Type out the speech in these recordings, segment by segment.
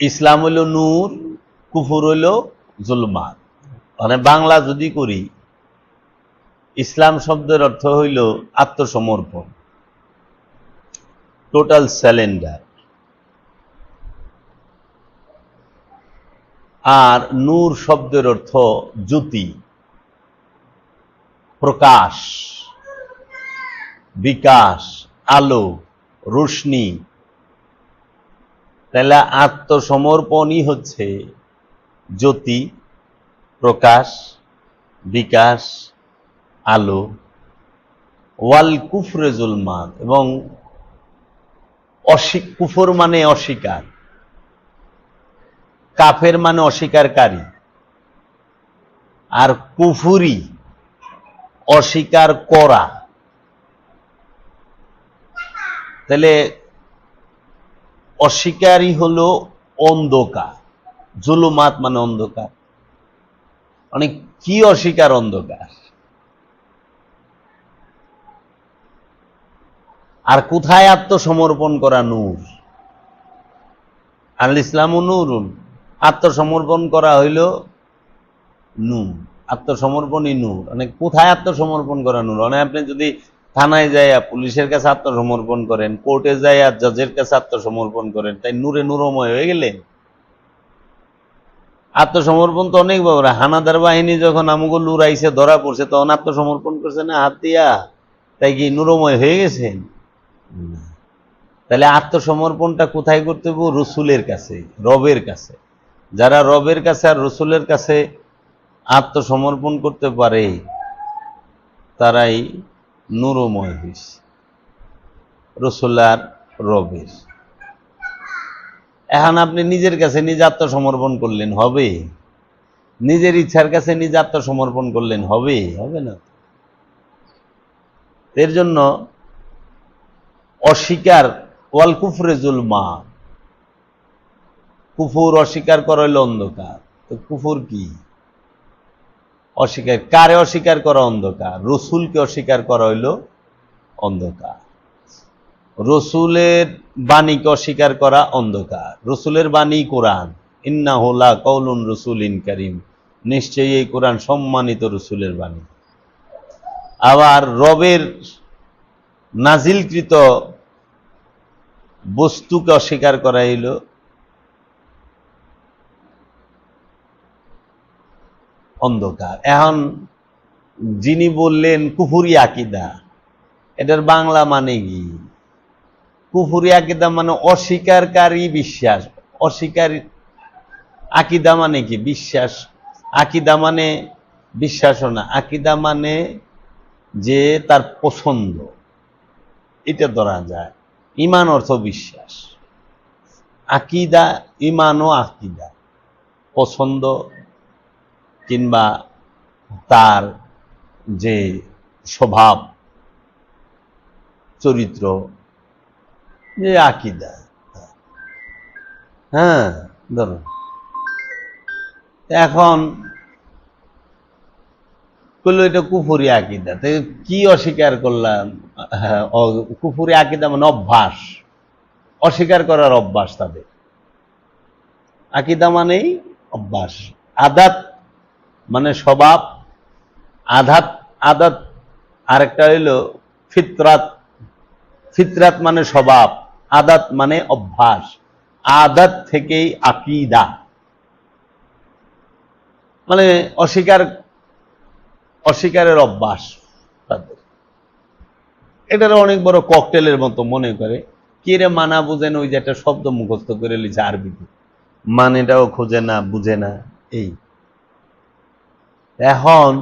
ইসলাম হইল নূর, কুফর হইল জুলমাত। মানে বাংলা যদি করি, ইসলাম শব্দের অর্থ হইল আত্মসমর্পণ, টোটাল স্যালেন্ডার। আর নূর শব্দের অর্থ জ্যোতি, প্রকাশ, বিকাশ, আলো, রোশনি। তাহলে আত্মসমর্পণই হচ্ছে জ্যোতি, প্রকাশ, বিকাশ, আলো। ওয়াল কুফরে জুলমাত, এবং কুফর মানে অস্বীকার, কাফের মানে অস্বীকারী, আর কুফুরি অস্বীকার করা। তাহলে অস্বীকারই হলো অন্ধকার, জুলুমাত মানে অন্ধকার। মানে কি অস্বীকার? অন্ধকার। আর কোথায় আত্মসমর্পণ করা? নূর। আল ইসলামু নূরুন, আত্মসমর্পণ করা হইল নূর, আত্মসমর্পণই নূর। মানে কোথায় আত্মসমর্পণ করা নূর? মানে আপনি যদি থানায় যাইয়া পুলিশের কাছে আত্মসমর্পণ করেন, কোর্টে যাইয়া জজের কাছে আত্মসমর্পণ করেন, তাই নূরে নূরময় হয়ে গেলেন। আত্মসমর্পণ তো অনেক ব্যাপার। হানাদার বাহিনী যখন আমগো লুরাইছে, ধরা পড়ছে, তখন আত্মসমর্পণ করছে না হাত দিয়া, তাই কি নূরময় হয়ে গেছেন? তাহলে আত্মসমর্পণটা কোথায় করতে হবে? রসুলের কাছে, রবের কাছে। যারা রবের কাছে আর রসুলের কাছে আত্মসমর্পণ করতে পারে, তারাই নূরময় হয়েছে, রসুল আর রবের। এখন আপনি নিজের কাছে নিজে আত্মসমর্পণ করলেন, হবে? নিজের ইচ্ছার কাছে নিজে আত্মসমর্পণ করলেন, হবে? হবে না। এর জন্য অস্বীকার, ওয়াল কুফরে জুলমা, কুফুর অস্বীকার করা হইল অন্ধকার। তো কুফুর কি? অস্বীকার। কারে অস্বীকার করা? অন্ধকার। রসুলকে অস্বীকার করা হইল অন্ধকার। রসুলের বাণীকে অস্বীকার করা অন্ধকার। রসুলের বাণী কোরআন, ইন্নাহু লা কাউলুন রাসূলিন কারীম, নিশ্চয়ই এই কোরআন সম্মানিত রসুলের বাণী। আবার রবের নাজিলকৃত বস্তুকে অস্বীকার করা হইল অন্ধকার। এখন যিনি বললেন কুফুরি আকীদা, এটার বাংলা মানে কি? কুফুরি আকীদা মানে অস্বীকারী বিশ্বাস। অস্বীকারী আকীদা মানে কি? বিশ্বাস। আকীদা মানে বিশ্বাসও না, আকীদা মানে যে তার পছন্দ, এটা ধরা যায়। ঈমান অর্থ বিশ্বাস, আকীদা, ঈমান ও আকীদা পছন্দ, কিংবা তার যে স্বভাব চরিত্র, যে আকীদা। হ্যাঁ, ধরো এখন করলো এটা কুফুরি আকীদা, তো কি অস্বীকার করলাম? কুফুরি আকীদা মানে অভ্যাস, অস্বীকার করার অভ্যাস তাদের। আকীদা মানেই অভ্যাস। আদাত মানে স্বভাব, আদাত আরেকটা হইল ফিতরাত। ফিতরাত মানে স্বভাব, আদাত মানে অভ্যাস। আদাত থেকেই আকীদা, মানে অস্বীকারের অভ্যাস তাদের। এটার অনেক বড় ককটেলের মতো মনে করে। কি রে মানা বুঝেন, ওই যে একটা শব্দ মুখস্থ করে লিছে আরবিতে, মানেটাও খোঁজে না, বুঝে না। এই এখন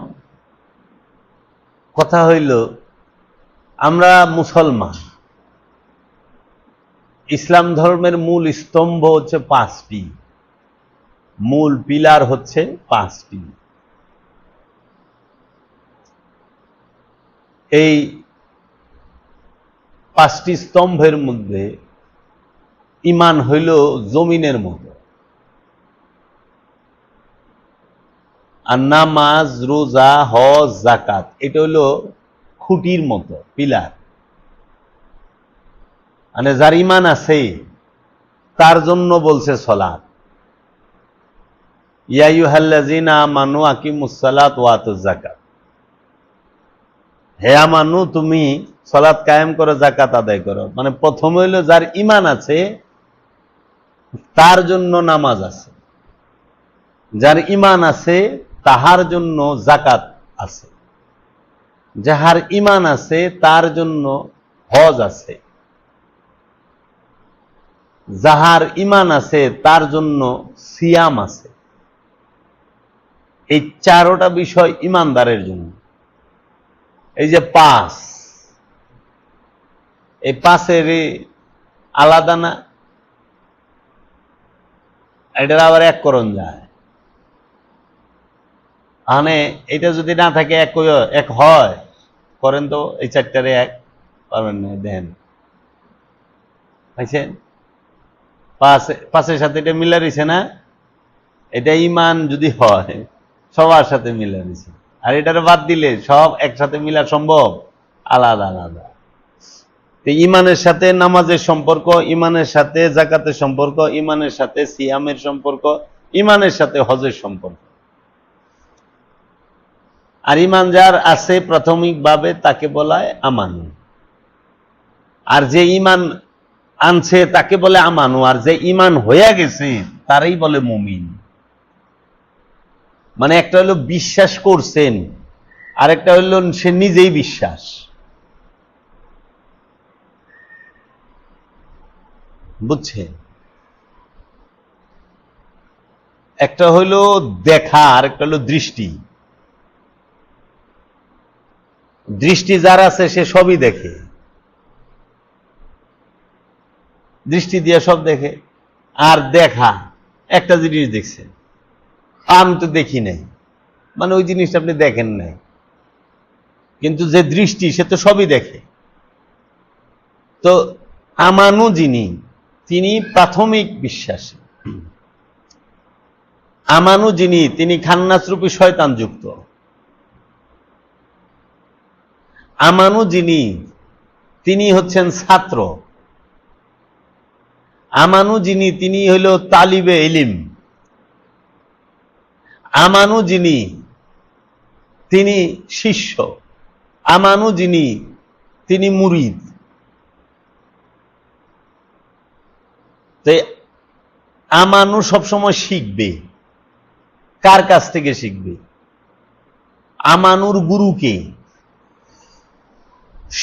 কথা হইল, আমরা মুসলমান, ইসলাম ধর্মের মূল স্তম্ভ হচ্ছে 5টি, মূল পিলার হচ্ছে 5টি। এই 5টি স্তম্ভের মধ্যে ঈমান হইল জমিনের মতো, আর নামাজ, রোজা, হজ, যাকাত এটা হইল খুঁটির মতো, পিলার। মানে যার ঈমান আছে তার জন্য বলছে সালাত, ইয়া আইয়ুহাল্লাযীনা আমানু আকিমুস-সালাত ওয়া আতুজ যাকাত, হে আমানু তুমি সালাত কায়েম করো, যাকাত আদায় করো। মানে প্রথম হইল যার ঈমান আছে তার জন্য নামাজ আছে, যার ঈমান আছে তাহার জন্য যাকাত আছে, যাহার ঈমান আছে তার জন্য হজ আছে, যাহার ঈমান আছে তার জন্য সিয়াম আছে। এই চারোটা বিষয় ঈমানদারের জন্য। এই যে পাঁচ, এই পাঁচের আলাদা না, এটার আবার এক করণ যায়। মানে এটা যদি না থাকে এক হয়, করেন তো এই চারটারে এক পারবেন না, দেন পাইছেন? পাঁচের সাথে এটা মিলা রয়েছে না, এটা ঈমান যদি হয় সবার সাথে মিলা রয়েছে। আর এটারে বাদ দিলে সব একসাথে মিলা সম্ভব? আলাদা আলাদা। ঈমানের সাথে নামাজের সম্পর্ক, ঈমানের সাথে যাকাতের সম্পর্ক, ঈমানের সাথে সিয়ামের সম্পর্ক, ঈমানের সাথে হজের সম্পর্ক। আর ঈমান যার আছে প্রাথমিকভাবে তাকে বলা হয় আমানু। আর যে ঈমান আনছে তাকে বলে আমানু, আর যে ঈমান হইয়া গেছে তারই বলে মুমিন। মানে একটা হলো বিশ্বাস করছেন, আর একটা হইল সে নিজেই বিশ্বাস। বুঝছেন? একটা হইল দেখা, আর একটা হইল দৃষ্টি। দৃষ্টি যার আছে সে সবই দেখে, দৃষ্টি দিয়ে সব দেখে। আর দেখা, একটা জিনিস দেখছেন, আমি তো দেখি নাই, মানে ওই জিনিসটা আপনি দেখেন নাই, কিন্তু যে দৃষ্টি সে তো সবই দেখে। তো আমানু যিনি, তিনি প্রাথমিক বিশ্বাসী। আমানু যিনি, তিনি খান্নাসরূপী শয়তান যুক্ত। আমানু যিনি, তিনি হচ্ছেন ছাত্র। আমানু যিনি, তিনি হইল তালিবে ইলিম। আমানু যিনি, তিনি শিষ্য। আমানু যিনি, তিনি মুরিদ। তো আমানু সবসময় শিখবে। কার কাছ থেকে শিখবে? আমানুর গুরুকে,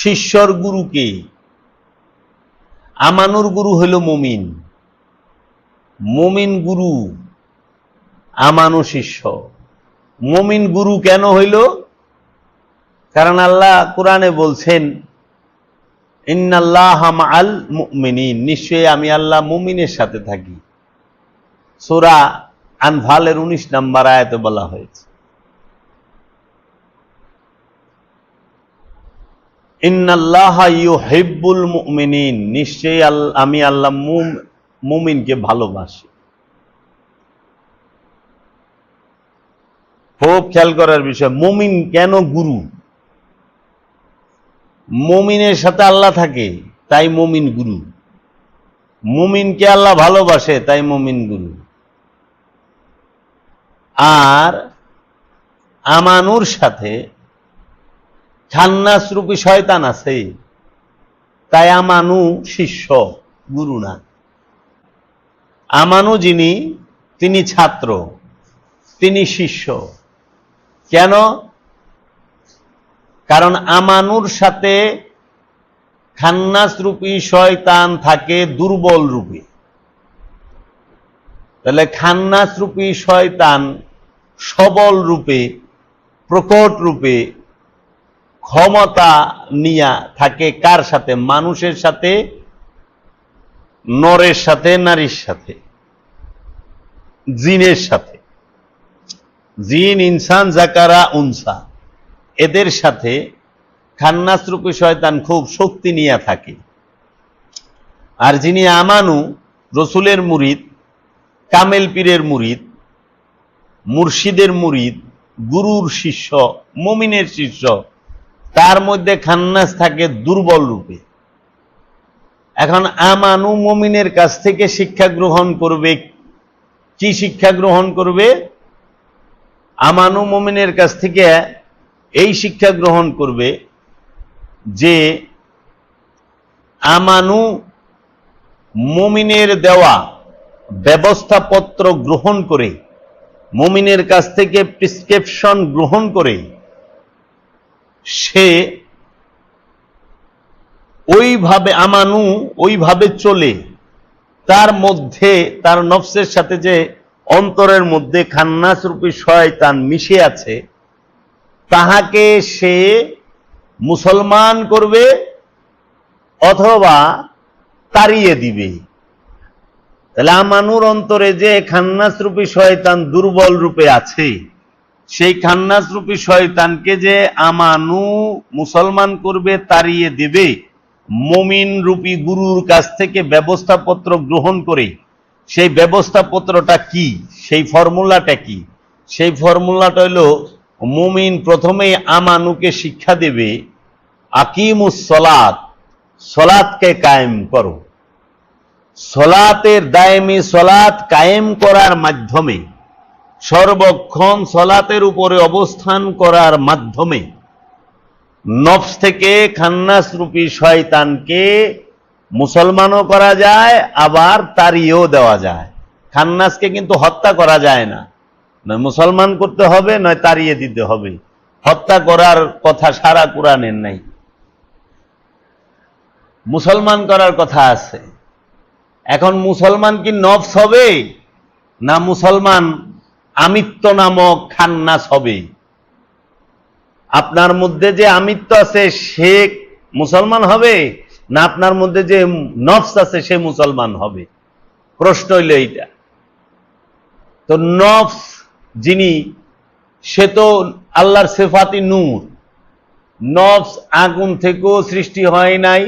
শিষ্যর গুরুকে। আমানুর গুরু হইল মুমিন, মুমিন গুরু, আমানু শিষ্য। মুমিন গুরু কেন হইল? কারণ আল্লাহ কোরআনে বলছেন, ইন্নাল্লাহা মাআল মুমিনিন, নিশ্চয়ই আমি আল্লাহ মুমিনের সাথে থাকি। সূরা আনফালের 19 নম্বর আয়াতে বলা হয়েছে, ইন্নাল্লাহা ইউহিব্বুল মুমিনিন, নিশ্চয়ই আমি আল্লাহ মুমিনকে ভালোবাসি। খুব খেয়াল করার বিষয়, মুমিন কেন গুরু? মুমিনের সাথে আল্লাহ থাকে তাই মুমিন গুরু, মুমিনকে আল্লাহ ভালোবাসে তাই মুমিন গুরু। আর আমানুর সাথে খান্নাসরূপী শয়তান আছে তাই আমানু শিষ্য, গুরু না। আমানু যিনি, তিনি ছাত্র, তিনি শিষ্য। কেন? কারণ আমানুর সাথে খান্নাসরূপী শয়তান থাকে দুর্বল রূপে। তাহলে খান্নাসরূপী শয়তান সবল রূপে, প্রকট রূপে ক্ষমতা নিয়া থাকে কার সাথে? মানুষের সাথে, নরের সাথে, নারীর সাথে, জিনের সাথে। জিন, ইনসান, জাকারা, উনসা, এদের সাথে খান্নাসরূপী শয়তান খুব শক্তি নিয়ে থাকে। আর যিনি আমানু, রসুলের মুরিদ, কামেল পীরের মুরিদ, মুর্শিদের মুরিদ, গুরুর শিষ্য, মুমিনের শিষ্য, তার মধ্যে খান্নাস থাকে দুর্বল রূপে। এখন আমানু মুমিনের কাছ থেকে শিক্ষা গ্রহণ করবে। কি শিক্ষা গ্রহণ করবে? আমানু মুমিনের কাছ থেকে এই শিক্ষা গ্রহণ করবে যে আমানু মুমিনের দেওয়া ব্যবস্থাপত্র গ্রহণ করে, মুমিনের কাছ থেকে প্রেসক্রিপশন গ্রহণ করে সে ওইভাবে আমানু ওইভাবে চলে, তার মধ্যে তার নফসের সাথে যে অন্তরের মধ্যে খান্নাস রূপী শয়তান মিশে আছে তাহাকে সে মুসলমান করবে অথবা তাড়িয়ে দিবে। তাহলে আমানুর অন্তরে যে খান্নাস রূপী শয়তান দুর্বল রূপে আছে, সেই খান্নাস রূপী শয়তানকে যে আমানু মুসলমান করবে, তাড়িয়ে দেবে মুমিন রূপী গুরুর কাছ থেকে ব্যবস্থাপত্র গ্রহণ করে। সেই ব্যবস্থাপত্রটা কি, সেই ফর্মুলাটা কি? সেই ফর্মুলাটা হলো মুমিন প্রথমেই আমানুকে শিক্ষা দেবে আকিমুস সলাত, সলাতকে কায়েম করো। সলাতের দায়েমি সলাত কায়েম করার মাধ্যমে, সর্বক্ষণ সলাতের উপরে অবস্থান করার মাধ্যমে নফস থেকে খান্নাস রূপী শয়তানকে মুসলমানও করা যায়, আবার তাড়িয়েও দেওয়া যায়। খান্নাসকে কিন্তু হত্যা করা যায় না, নয় মুসলমান করতে হবে, নয় তাড়িয়ে দিতে হবে। হত্যা করার কথা সারা কোরআনের নাই, মুসলমান করার কথা আছে। এখন মুসলমান কি নফস হবে, না মুসলমান আমিত্ব নামক খান্নাস হবে? আপনার মধ্যে যে আমিত্ব আছে সে মুসলমান হবে, না আপনার মধ্যে যে নফস আছে সে মুসলমান হবে? প্রশ্ন হইল এইটা। তো নফস যিনি, সে তো আল্লাহর সিফাতি নূর। নফস আগুন থেকেও সৃষ্টি হয় নাই,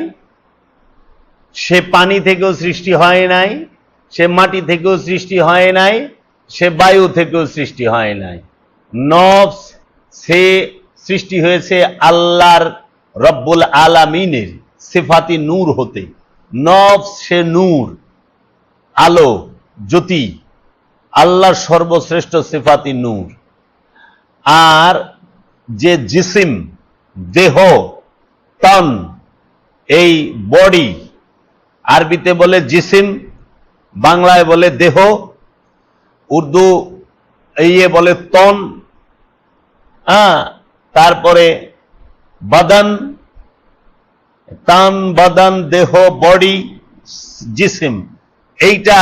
সে পানি থেকেও সৃষ্টি হয় নাই, সে মাটি থেকেও সৃষ্টি হয় নাই, সে বায়ু থেকেও সৃষ্টি হয় নাই। নফস সে সৃষ্টি হয়েছে আল্লাহর রব্বুল আলামিনের সিফাতি নূর হতে। নফস সে নূর, আলো, জ্যোতি, আল্লাহর সর্বশ্রেষ্ঠ সিফাতি নূর। আর যে জিসিম, দেহ, তন, এই বডি, আরবিতে বলে জিসিম, বাংলায় বলে দেহ, উর্দু বলে তন, তারপরে বাদান, তান, বাদান, দেহ, বডি, জিসিম, এইটা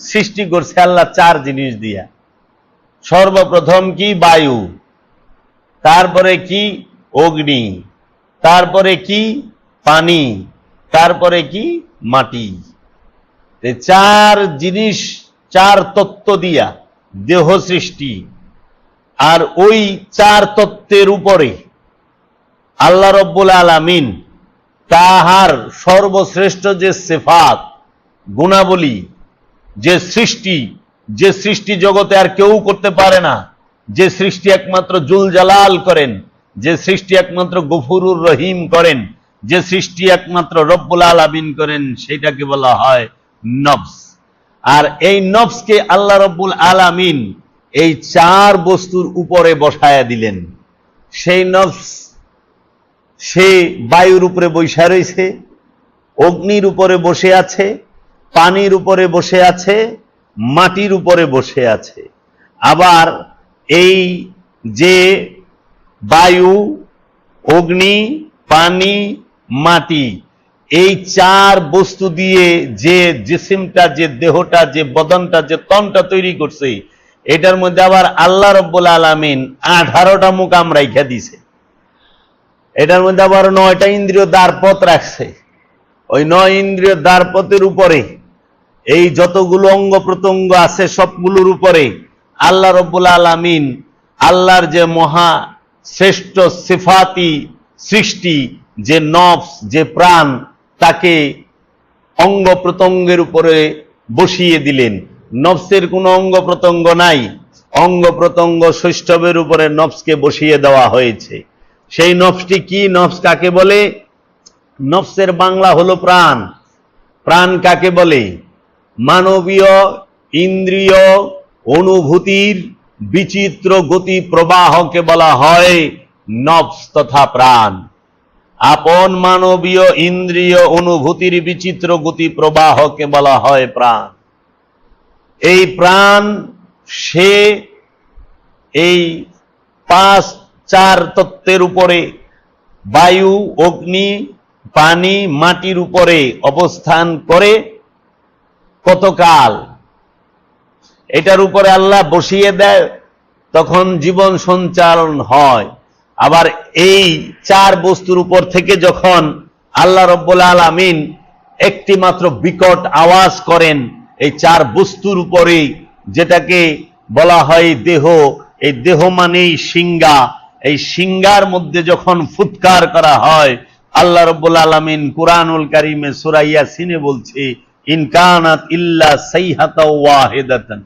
সৃষ্টি করছে আল্লাহ চার জিনিস দিয়া। সর্বপ্রথম কি? বায়ু, তারপরে কি? অগ্নি, তারপরে কি? পানি, তারপরে কি? মাটি। চার জিনিস, চার তত্ত্ব দিয়া দেহ সৃষ্টি। আর ওই চার তত্ত্বের উপরে আল্লাহ রব্বুল আলামিন তাহার সর্বশ্রেষ্ঠ যে সিফাত, গুণাবলী, যে সৃষ্টি জগতে আর কেউ করতে পারে না, যে সৃষ্টি একমাত্র জুল জালাল করেন, যে সৃষ্টি একমাত্র গফুরুর রহিম করেন, যে সৃষ্টি একমাত্র রব্বুল আলামিন করেন, সেটাকে বলা হয় নফস। আর এই নফসকে আল্লাহ রব্বুল আলামিন এই চার বস্তুর উপরে বসায়া দিলেন। সেই নফস সে বায়ুর উপরে বসে রয়েছে, অগ্নির উপরে বসে আছে, পানির উপরে বসে আছে, মাটির উপরে বসে আছে। আবার এই যে বায়ু, অগ্নি, পানি, মাটি, এই চার বস্তু দিয়ে যে জিসিমটা, যে দেহটা, যে বদনটা, যে তনটা তৈরি করছে, এটার মধ্যে আবার আল্লাহ রব্বুল আলামিন 18টা মুকাম রাইখা দিছে। এটার মধ্যে আবার 9টা ইন্দ্রিয় দ্বারপথ রাখছে। ওই 9 ইন্দ্রিয় দ্বারপথের উপরে এই যতগুলো অঙ্গ প্রত্যঙ্গ আছে সবগুলোর উপরে আল্লাহ রব্বুল আলামিন আল্লাহর যে মহা শ্রেষ্ঠ সিফাতি সৃষ্টি, যে নফস, যে প্রাণ, তাকে অঙ্গ প্রত্যঙ্গের উপরে বসিয়ে দিলেন। নফসের কোনো অঙ্গ প্রত্যঙ্গ নাই, অঙ্গ প্রত্যঙ্গ সৌষ্ঠবের উপরে নফসকে বসিয়ে দেওয়া হয়েছে। সেই নফসটি কি? নফস কাকে বলে? নফসের বাংলা হলো প্রাণ। প্রাণ কাকে বলে? মানবীয় ইন্দ্রিয় অনুভূতির বিচিত্র গতি প্রবাহকে বলা হয় নফস তথা প্রাণ। আপন মানবীয় ইন্দ্রিয় অনুভূতির বিচিত্র গতি প্রবাহকে বলা হয় প্রাণ। এই প্রাণ সে এই 5-4 তত্ত্বের উপরে, বায়ু, অগ্নি, পানি, মাটির উপরে অবস্থান করে কতকাল। এটার উপরে আল্লাহ বসিয়ে দেয়, তখন জীবন সঞ্চালন হয়। আবার এই 4 বস্তুর উপর থেকে যখন আল্লাহ রাব্বুল আলামিন একটি মাত্র বিকট আওয়াজ করেন এই 4 বস্তুর উপরেই, যেটাকে বলা হয় দেহ, এই দেহ মানেই সিংহা, এই সিংহার মধ্যে যখন ফুৎকার করা হয়, আল্লাহ রাব্বুল আলামিন কুরআনুল কারীমে সূরা ইয়াসিনে বলছে, ইন কানাত ইল্লা সাইহাতাও ওয়াহিদাতান,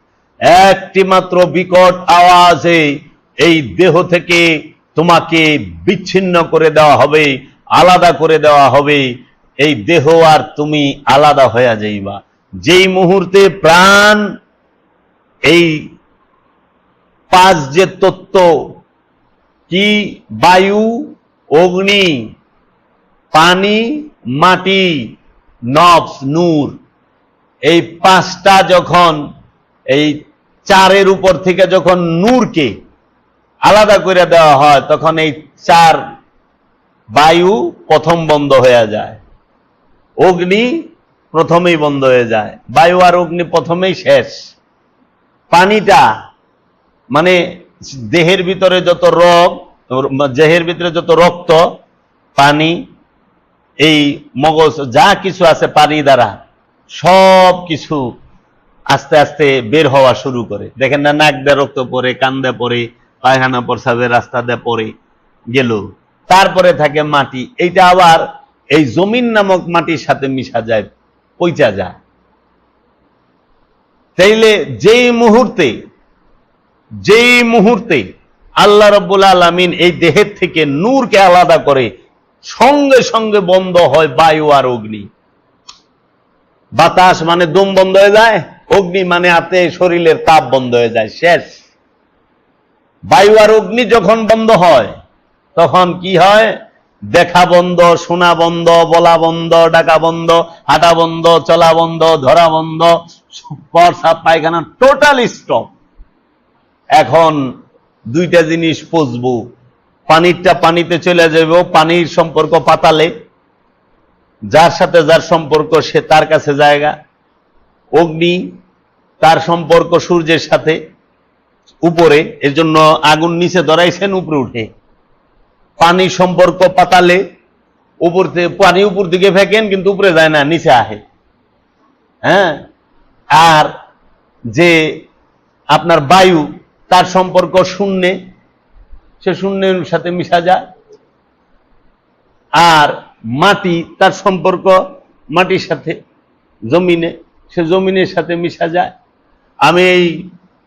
একটি মাত্র বিকট আওয়াজে এই দেহ থেকে তোমাকে বিচ্ছিন্ন করে দেওয়া হবে, আলাদা করে দেওয়া হবে। এই দেহ আর তুমি আলাদা হয়ে যাইবা। যেই মুহূর্তে প্রাণ এই 5 যে তত্ত্ব কি, বায়ু, অগ্নি, পানি, মাটি, নফস, নূর, এই 5টা যখন এই 4-এর উপর থেকে যখন নূরকে আলাদা করে দেওয়া হয়, তখন এই 4 বায়ু প্রথম বন্ধ হয়ে যায়, অগ্নি প্রথমেই বন্ধ হয়ে যায়, বায়ু আর অগ্নি প্রথমেই শেষ। পানিটা মানে দেহের ভিতরে যত দেহের ভিতরে যত রক্ত, পানি, এই মগজ, যা কিছু আছে পানি দ্বারা সব কিছু আস্তে আস্তে বের হওয়া শুরু করে। দেখেন না, নাক দিয়ে রক্ত পড়ে, কান দিয়ে পড়ে, পায়খানা প্রস্রাবের রাস্তা দিয়ে পড়ে গেল। তারপরে থাকে মাটি, এইটা আবার এই জমিন নামক মাটির সাথে মিশা যায়, পইচা যায়। তাইলে যেই মুহূর্তে আল্লাহ রাব্বুল আলামিন এই দেহের থেকে নূরকে আলাদা করে, সঙ্গে সঙ্গে বন্ধ হয় বায়ু আর অগ্নি। বাতাস মানে দম বন্ধ হয়ে যায়, অগ্নি মানে হাতে শরীরের তাপ বন্ধ হয়ে যায়, শেষ। বায়ু আর অগ্নি যখন বন্ধ হয়, তখন কি হয়? দেখা বন্ধ, শোনা বন্ধ, বলা বন্ধ, ডাকা বন্ধ, হাঁটা বন্ধ, চলা বন্ধ, ধরা বন্ধ, প্রস্রাব পায়খানা টোটাল স্টপ। এখন 2টা জিনিস পচবো, পানিরটা পানিতে চলে যাবে, পানির সম্পর্ক পাতালে, যার সাথে যার সম্পর্ক সে তার কাছে জায়গা। অগ্নি, তার সম্পর্ক সূর্যের সাথে উপরে, এর জন্য আগুন নিচে ধরাইছেন, উপরে উঠে। পানির সম্পর্ক পাতালে, উপর থেকে পানি উপর দিকে ফেকেন কিন্তু উপরে যায় না, নিচে আহে। হ্যাঁ, আর যে আপনার বায়ু, তার সম্পর্ক শূন্যে, সে শূন্যের সাথে মিশা যায়। আর মাটি, তার সম্পর্ক মাটির সাথে জমিনে, সে জমিনের সাথে মিশা যায়। আমি এই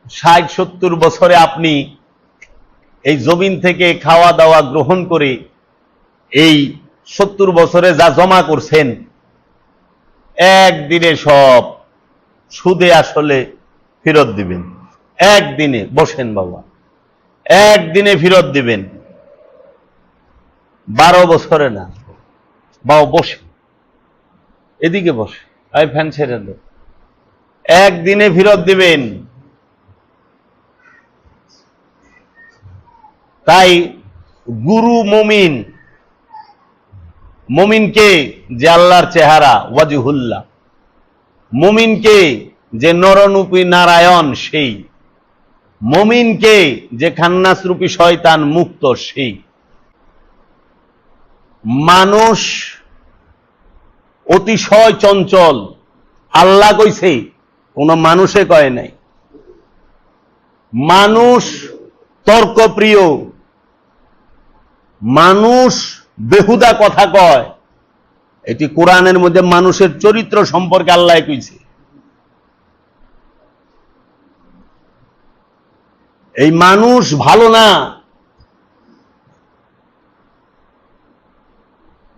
60-70 বছরে আপনি এই জমিন থেকে খাওয়া দাওয়া গ্রহণ করে এই 70 বছরে যা জমা করছেন, একদিনে সব সুদে আসলে ফেরত দিবেন। একদিনে, বসেন বাবা, একদিনে ফেরত দিবেন, 12 বছরে না। বাবা বসে, এদিকে বসে, আমি ফ্যান ছেড়ে দেব, একদিনে ফেরত দিবেন। তাই গুরু মুমিনকে যে আল্লাহর চেহারা, ওয়াজহুল্লাহ, মুমিনকে যে নররূপী নারায়ণ সেই, মুমিনকে যে খান্নাস রূপী শয়তান মুক্ত সেই। মানুষ অতিশয় চঞ্চল, আল্লাহ কইছে, কোন মানুষে কয় নাই। মানুষ তর্কপ্রিয়, মানুষ বেহুদা কথা কয়। এটি কোরআনের মধ্যে মানুষের চরিত্র সম্পর্কে আল্লাহ কইছে। এই মানুষ ভালো না,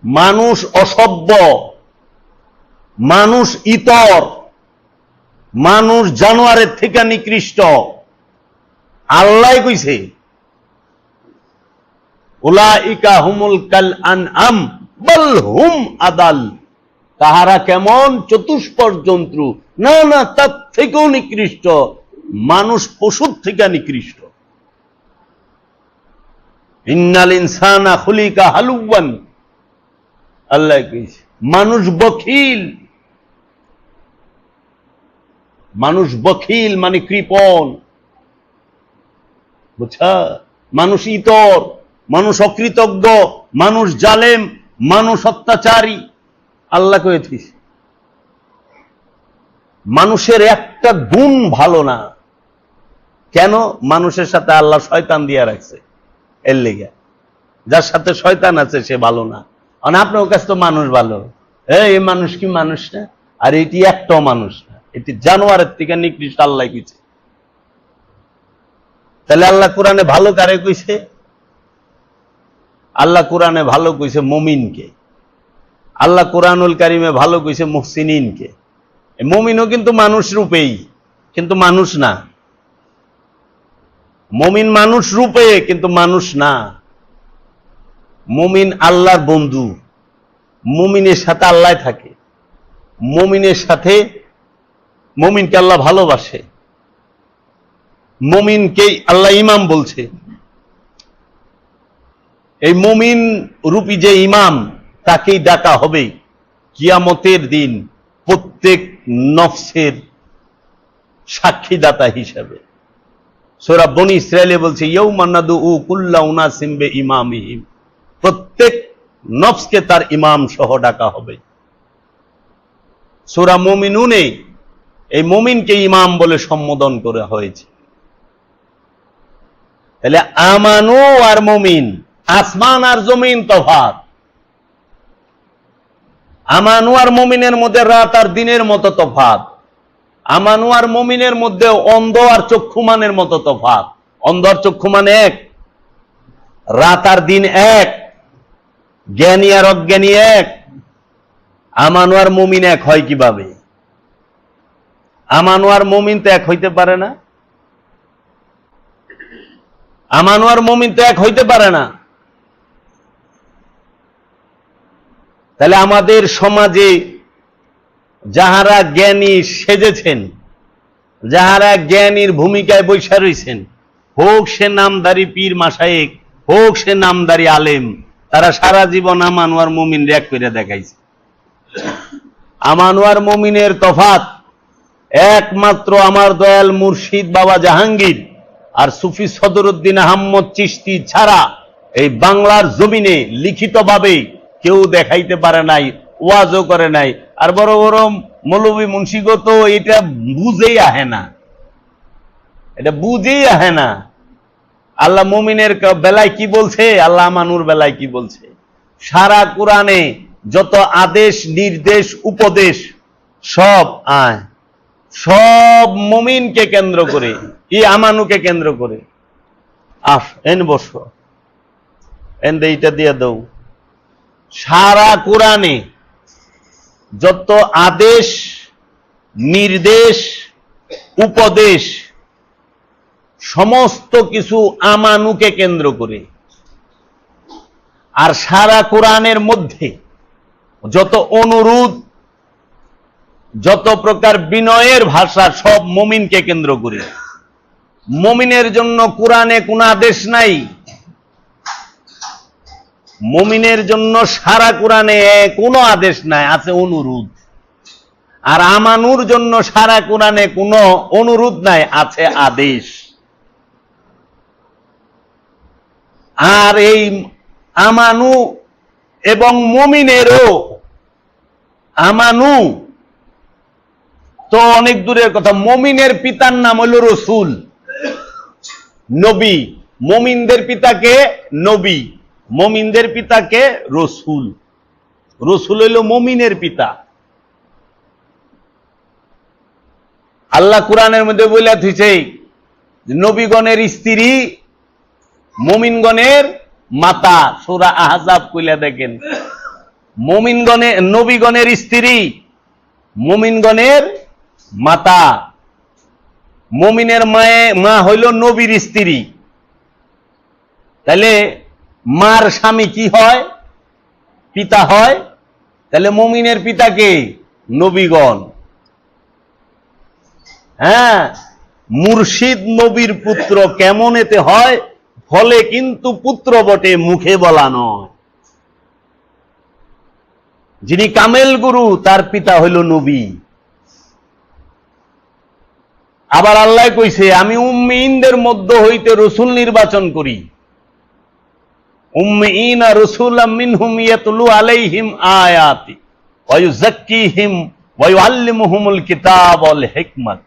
মানুষ অসভ্য, মানুষ ইতর, মানুষ জানোয়ারের থেকে নিকৃষ্ট। আল্লাহ কইছে উলাইকা হুমুল কাল আনআম বাল হুম আদাল, তাহারা কেমন চতুষ্পদ জন্তু, না না তার থেকেও নিকৃষ্ট, মানুষ পশুর থেকে নিকৃষ্ট। ইন্নাল ইনসানা খুলিকা হালুওয়ান, আল্লাহ কইছে মানুষ বখিল। মানুষ বখিল মানে কৃপণ, বুঝছা? মানুষ ইতর, মানুষ অকৃতজ্ঞ, মানুষ জালেম, মানুষ অত্যাচারী। আল্লাহ কইছিস মানুষের একটা গুণ ভালো না। কেন? মানুষের সাথে আল্লাহ শয়তান দিয়া রাখছে, এর লেগে। যার সাথে শয়তান আছে সে ভালো না। আর আপনার কাছে তো মানুষ ভালো, এই মানুষ কি মানুষ না? আর এটি একটাও মানুষ না, এটি জানোয়ারের থেকে নিকৃষ্ট। আল্লাহ কইছে। তাহলে আল্লাহ কোরআনে ভালো কারে কইছে? আল্লাহ কোরআনে ভালো কইছে মুমিনকে। আল্লাহ কোরআনুল কারিমে ভালো কইছে মুহসিনিনকে। মুমিনও কিন্তু মানুষ রূপেই, কিন্তু মানুষ না। মুমিন মানুষ রূপে কিন্তু মানুষ না। মুমিন আল্লাহর বন্ধু, মুমিনের সাথে আল্লাহ থাকে, মুমিনের সাথে মুমিনকে আল্লাহ ভালোবাসে, মুমিনকেই আল্লাহ ইমাম বলছে। এই মুমিন রূপী যে ইমাম, তাকেই ডাকা হবে কিয়ামতের দিন প্রত্যেক নফসের সাক্ষীদাতা হিসাবে। সূরা বনী ইসরাঈলে বলছে ইয়াউমা নাদউ কুল্লা উনাসিম বিইমামিহিম, প্রত্যেক নফসকে তার ইমাম সহ ডাকা হবে। সূরা মুমিনুনে এই মুমিনকে ইমাম বলে সম্বোধন করা হয়েছে। তাহলে আমানু আর মুমিন, আসমান আর জমিন তফাৎ। আমানু আর মুমিনের মধ্যে রাত আর দিনের মতো তফাৎ। আমানু আর মুমিনের মধ্যে অন্ধ আর চক্ষুমানের মতো তফাৎ। অন্ধ আর চক্ষুমান এক, রাত আর দিন এক, জ্ঞানী আর অজ্ঞানী এক। আমানু আর মুমিন এক হয় কিভাবে? আমানু আর মুমিন তো এক হইতে পারে না। আমানু আর মুমিন তো এক হইতে পারে না। তাহলে আমাদের সমাজে যাহারা জ্ঞানী সেজেছেন, যাহারা জ্ঞানীর ভূমিকায় বৈশা রয়েছেন, হোক সে নামদারি পীর মাশায়েখ, হোক সে নামদারি আলেম, তারা সারা জীবন আমানু আর মুমিন এক করে দেখাইছে। আমানু আর মুমিনের তফাৎ একমাত্র আমার দয়াল মুর্শিদ বাবা জাহাঙ্গীর আর সুফি সদরুদ্দিন আহমদ চিশতি ছাড়া এই বাংলার জমিনে লিখিতভাবে কেউ দেখাইতে পারে নাই, ওয়াজও করে নাই। আর বড় বড় মৌলবী মুন্সিগো তো এটা বুঝেই আহে না, এটা বুঝেই আহে না। আল্লাহ মুমিনের বেলায় কি বলছে, আল্লাহ আমানুর বেলায় কি বলছে। সারা কোরআনে যত আদেশ, নির্দেশ, উপদেশ সব মুমিনকে কেন্দ্র করে, ই আমানুকে কেন্দ্র করে। এন বসো, এন এইটা দিয়ে দাও। সারা কোরআনে যত আদেশ, নির্দেশ, উপদেশ সমস্ত কিছু আমানুকে কেন্দ্র করে। আর সারা কোরআনের মধ্যে যত অনুরোধ, যত প্রকার বিনয়ের ভাষা সব মুমিনকে কেন্দ্র করে। মুমিনের জন্য কোরআনে কোনো আদেশ নাই। মুমিনের জন্য সারা কোরআনে কোনো আদেশ নাই, আছে অনুরোধ। আর আমানুর জন্য সারা কোরআনে কোনো অনুরোধ নাই, আছে আদেশ। আর এই আমানু এবং মুমিনেরও, আমানু তো অনেক দূরের কথা। মুমিনের পিতার নাম হইল রসুল, নবী। মুমিনদের পিতাকে নবী, মুমিনদের পিতাকে রসুল। রসুল হইল মুমিনের পিতা। আল্লাহ কোরআনের মধ্যে বলে দিয়েছে নবীগণের স্ত্রী মুমিনগণের মাতা। সূরা আহজাব কইলা দেখেন, নবীগণের স্ত্রী মুমিনগণের মাতা। মুমিনের মা হইল নবীর স্ত্রী, তাহলে মার স্বামী কি হয়? পিতা হয়। তাহলে মুমিনের পিতা কে? নবীগণ। হ্যাঁ, মুর্শিদ নবীর পুত্র কেমন এতে হয়? ফলে কিন্তু পুত্র বটে, মুখে বলা নয়। যিনি কামেল গুরু তার পিতা হইল নবী। আবার আল্লাহ কইছে, আমি উম্মিনদের মধ্য হইতে রসুল নির্বাচন করি। উম্মিনা রাসূলাম মিনহুম ইয়াতলু আলাইহিম আয়াতি ওয়া ইউযাক্কিহিম ওয়া ইউআল্লিমুহুমুল কিতাব ওয়াল হিকমাত।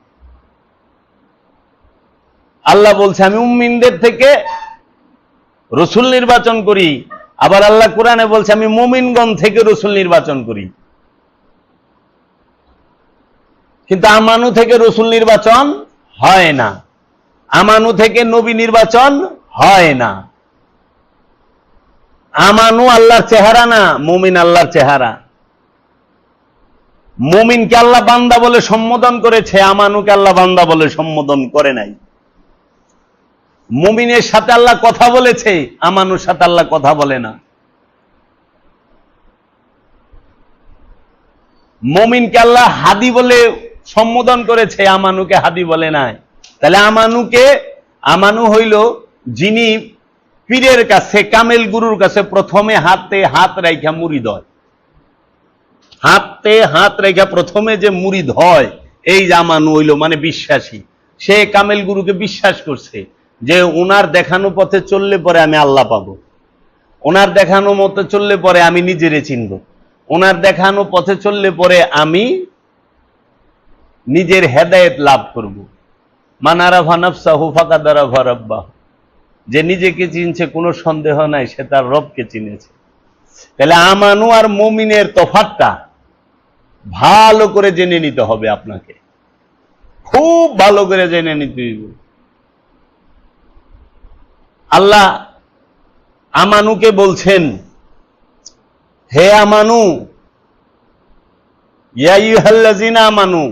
আল্লাহ বলছে আমি উম্মিনদের থেকে রসুল নির্বাচন করি। আবার আল্লাহ কোরআনে বলছে আমি মুমিনগণ থেকে রসুল নির্বাচন করি। কিন্তু আমানু থেকে রসুল নির্বাচন হয় না, আমানু থেকে নবী নির্বাচন হয় না। আমানু আল্লাহর চেহারা না, মুমিন আল্লাহর চেহারা। মুমিনকে আল্লাহ বান্দা বলে সম্বোধন করেছে, আমানুকে আল্লাহ বান্দা বলে সম্বোধন করে নাই। মুমিনের সাথে আল্লাহ কথা বলেছে, আমানুর সাথে আল্লাহ কথা বলে না। মুমিনকে আল্লাহ হাদি বলে সম্বোধন করেছে, আমানুকে হাদি বলে নাই। তাহলে আমানু হইল যিনি পীরের কাছে, কামেল গুরুর কাছে প্রথমে হাতে হাত রাইখা মুরিদ হয়। হাতে হাত রাইখা প্রথমে যে মুরিদ হয়, এই আমানু হইল মানে বিশ্বাসী। সে কামেল গুরুকে বিশ্বাস করছে যে ওনার দেখানো পথে চললে পরে আমি আল্লাহ পাবো, ওনার দেখানো মতে চললে পরে আমি নিজেরে চিনব, ওনার দেখানো পথে চললে পরে আমি নিজের হেদায়েত লাভ করব। মান আরাফা নাফসাহু ফাকাদ আরাফা রাব্বাহু। যে নিজেকে চিনছে কোনো সন্দেহ নাই, সে তার রবকে চিনেছে। তাহলে আমানু আর মুমিনের তফাৎটা ভালো করে জেনে নিতে হবে, আপনাকে খুব ভালো করে জেনে নিতে হবে। আল্লাহ আমানুকে বলছেন, হে আমানু, ইয়া আইয়ুহাল্লাযিনা আমানু,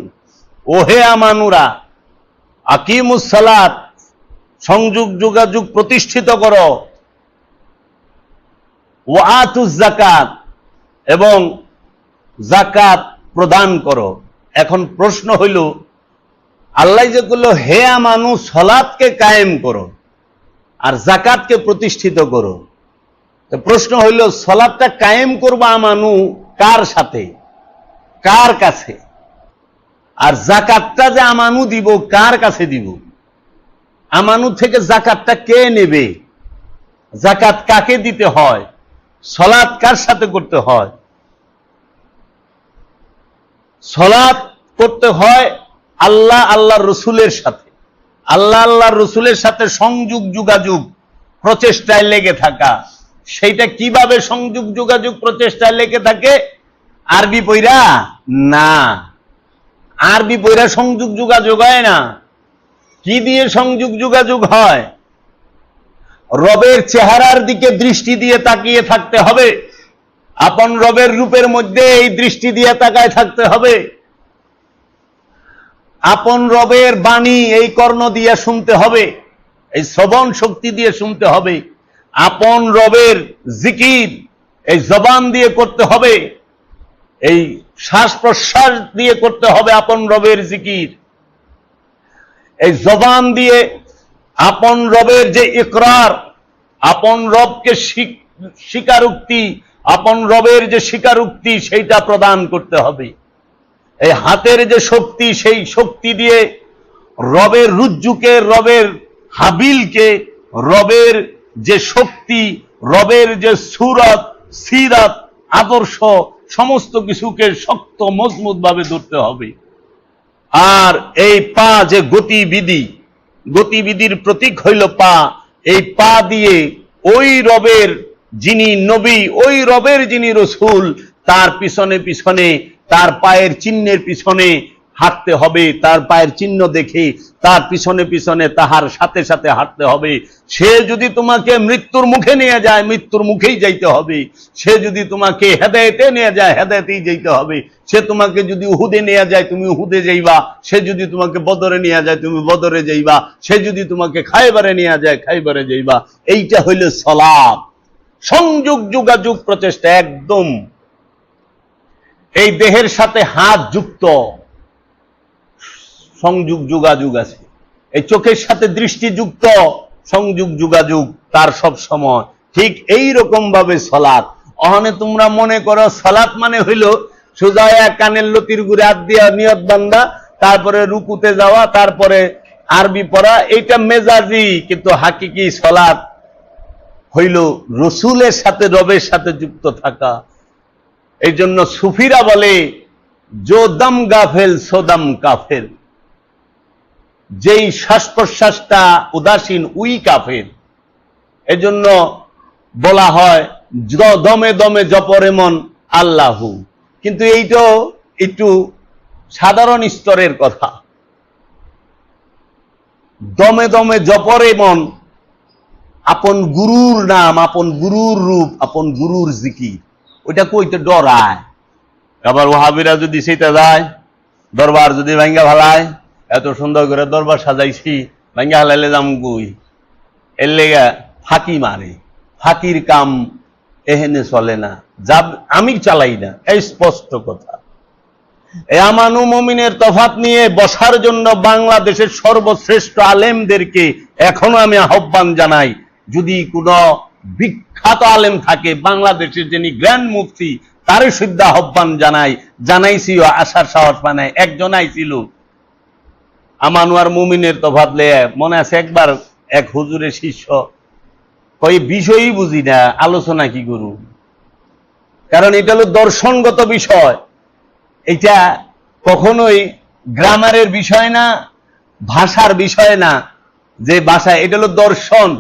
ও হে আমানুরা, আকিমুস সালাত, সংযোগ যোগাযোগ প্রতিষ্ঠিত করো, ওয়া আতুজ যাকাত, এবং যাকাত প্রদান করো। এখন প্রশ্ন হইল, আল্লাহ যে বললো হে আমানু সালাতকে কায়েম করো আর যাকাতকে প্রতিষ্ঠিত করো, তো প্রশ্ন হইল সালাতটা কায়েম করবো আমানু কার সাথে, কার কাছে? আর যাকাতটা যে আমানু দিব কার কাছে দিব? আমানু থেকে যাকাতটা কে নেবে? যাকাত কাকে দিতে হয়? সালাত কার সাথে করতে হয়? সালাত করতে হয় আল্লাহ আল্লাহর রসুলের সাথে। আল্লাহ আল্লাহর রসুলের সাথে সংযোগ যোগাযোগ প্রচেষ্টায় লেগে থাকা। সেইটা কিভাবে সংযোগ যোগাযোগ প্রচেষ্টায় লেগে থাকে? আরবি পইরা না, আরবি পইরা সংযোগ যোগাযোগ হয় না। কি দিয়ে সংযোগ যোগাযোগ হয়? রবের চেহারার দিকে দৃষ্টি দিয়ে তাকিয়ে থাকতে হবে। আপন রবের রূপের মধ্যে এই দৃষ্টি দিয়ে তাকায় থাকতে হবে। আপন রবের বাণী এই কর্ণ দিয়ে শুনতে হবে, এই শ্রবণ শক্তি দিয়ে শুনতে হবে। আপন রবের জিকির এই জবান দিয়ে করতে হবে, এই শ্বাস প্রশ্বাস দিয়ে করতে হবে আপন রবের জিকির। এই জবান দিয়ে আপন রবের যে ইকরার, আপন রবকে স্বীকারোক্তি, আপন রবের যে স্বীকারোক্তি সেইটা প্রদান করতে হবে। এই হাতের যে শক্তি, সেই শক্তি দিয়ে রবের রুজ্জুকে, রবের হাবিলকে, রবের যে শক্তি, রবের যে সুরত, সিরাত, আদর্শ, সমস্ত কিছুকে শক্ত মজবুত ভাবে ধরতে হবে। আর এই পা যে গতিবিধি, গতিবিধির প্রতীক হইল পা। এই পা দিয়ে ওই রবের যিনি নবী, ওই রবের যিনি রসুল, তার পিছনে পিছনে, তার পায়ের চিহ্নের পিছনে হাঁটতে হবে, তার পায়ের চিহ্ন দেখে তার পিছনে পিছনে তাহার সাথে সাথে হাঁটতে হবে। সে যদি তোমাকে মৃত্যুর মুখে নিয়ে যায়, মৃত্যুর মুখেই যাইতে হবে। সে যদি তোমাকে হেদায়েতে নিয়ে যায়, হেদায়েতেই যাইতে হবে। সে তোমাকে যদি উহুদে নিয়ে যায়, তুমি উহুদে যাইবা। সে যদি তোমাকে বদরে নিয়ে যায়, তুমি বদরে যাইবা। সে যদি তোমাকে খায়বারে নিয়ে যায়, খায়বারে যাইবা। এইটা হইল সালাত। সংযোগ যোগাযোগ প্রচেষ্টা একদম এই দেহের সাথে হাত যুক্ত, সংযোগ যোগাযোগ আছে। এই চোখের সাথে দৃষ্টি যুক্ত, সংযোগ যোগাযোগ তার সব সময়। ঠিক এই রকম ভাবে সালাত। অহনে তোমরা মনে করো সালাত মানে হইল সোজা কানের লতির গুড়ে হাত দিয়া নিয়ত বান্দা, তারপরে রুকুতে যাওয়া, তারপরে আরবি পড়া। এইটা মেজাজি, কিন্তু হাকিকি সালাত হইল রসুলের সাথে, রবের সাথে যুক্ত থাকা। এই জন্য সুফিরা বলে জো দম গাফেল সোদম কাফের, যেই শ্বাস প্রশ্বাসটা উদাসীন উই কাফের। এই জন্য বলা হয় দমে দমে জপরে মন আল্লাহু। কিন্তু এইটাও একটু সাধারণ স্তরের কথা। দমে দমে জপরে মন, আপন গুরুর নাম, আপন গুরুর রূপ, আপন গুরুর জিকির, ওইটা কইতে ডরায়। আবার ওহাবিরা যদি সেটা যায়, দরবার যদি ভাঙ্গা ভালায়, এত সুন্দর করে দরবার সাজাইছি, ভাঙ্গা হালাইলে যাম গুই, এর লেগা ফাঁকি মারে। ফাঁকির কাম এহেনে চলে না, যা আমি চালাই না, এই স্পষ্ট কথা। এই আমানু মুমিনের তফাৎ নিয়ে বসার জন্য বাংলাদেশের সর্বশ্রেষ্ঠ আলেমদেরকে এখনো আমি আহ্বান জানাই। যদি কোনো বিখ্যাত আলেম থাকে বাংলাদেশের, যিনি গ্র্যান্ড মুফতি, তারই সিদ্ধ আহ্বান জানাইছি, আসার সাহস পায়। একজন আইছিল আমানু আর মুমিনের তফাৎ লয়ে, মনে আছে একবার এক হুজুরের শিষ্য কই বিষয়ই বুঝি না, আলোচনা কি করু। কারণ এটা হলো দর্শনগত বিষয়, এটা কখনোই গ্রামারের বিষয় না, ভাষার বিষয় না। যে ভাষা, এটা হলো দর্শন,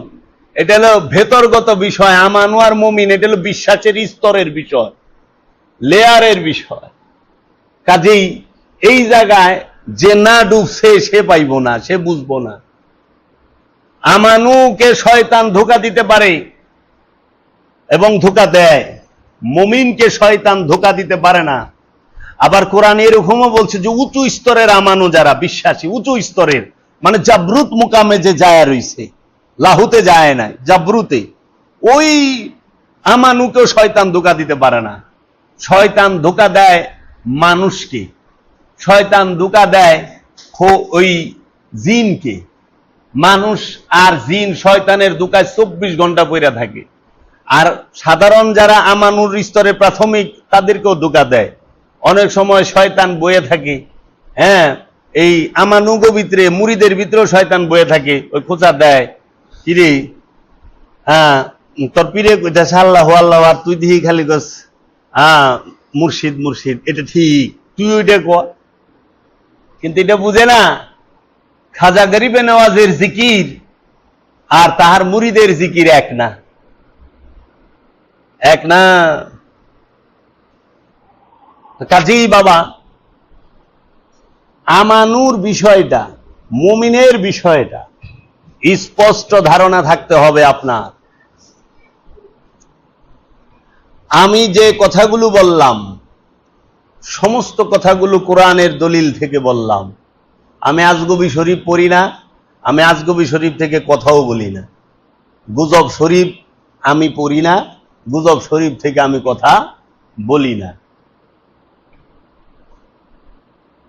এটা হলো ভেতরগত বিষয়। আমানু আর মুমিন, এটা হলো বিশ্বাসের স্তরের বিষয়, লেয়ারের বিষয়। কাজেই এই জায়গায় যে না ডুবছে সে পাইব না, সে বুঝবো না। আমানুকে শয়তান ধোঁকা দিতে পারে এবং ধোঁকা দেয়, মুমিনকে শয়তান ধোঁকা দিতে পারে না। আবার কোরআন এরকমও বলছে যে উঁচু স্তরের আমানু যারা বিশ্বাসী, উঁচু স্তরের মানে জাবরুত মুকামে যে যায় রইছে, লাহুতে যায় নাই, জাবরুতে, ওই আমানুকেও শয়তান ধোঁকা দিতে পারে না। শয়তান ধোঁকা দেয় মানুষকে, শয়তান ধোঁকা দেয় ওই জিনকে। মানুষ আর জিন শয়তানের ধোঁকায় 24 ঘন্টা পইরা থাকে। আর সাধারণ যারা আমানুর স্তরে প্রাথমিক, তাদেরকেও ধোঁকা দেয়। অনেক সময় শয়তান বয়ে থাকে, হ্যাঁ, এই আমানুগ ভিতরে, মুরিদের ভিতরেও শয়তান বয়ে থাকে, ওই খোঁচা দেয়, কিরে হ্যাঁ তোর পীরে কইতাছে আল্লাহ আল্লাহ, আর তুই দিহি খালি কস হ্যাঁ মুর্শিদ মুর্শিদ, এটা ঠিক, তুই ওইটা কর। কিন্তু এটা বুঝে না খাজা গরিবে নওয়াজের জিকির আর তাহার মুরিদের জিকির এক না, এক না। কাজেই বাবা, আমানুর বিষয়টা, মুমিনের বিষয়টা স্পষ্ট ধারণা থাকতে হবে আপনার। আমি যে কথাগুলো বললাম, সমস্ত কথাগুলো কোরআনের দলিল থেকে বললাম। আমি আজগবি শরীফ পড়ি না, আমি আজগবি শরীফ থেকে কথাও বলি না। গুজব শরীফ আমি পড়ি না, গুজব শরীফ থেকে আমি কথা বলি না।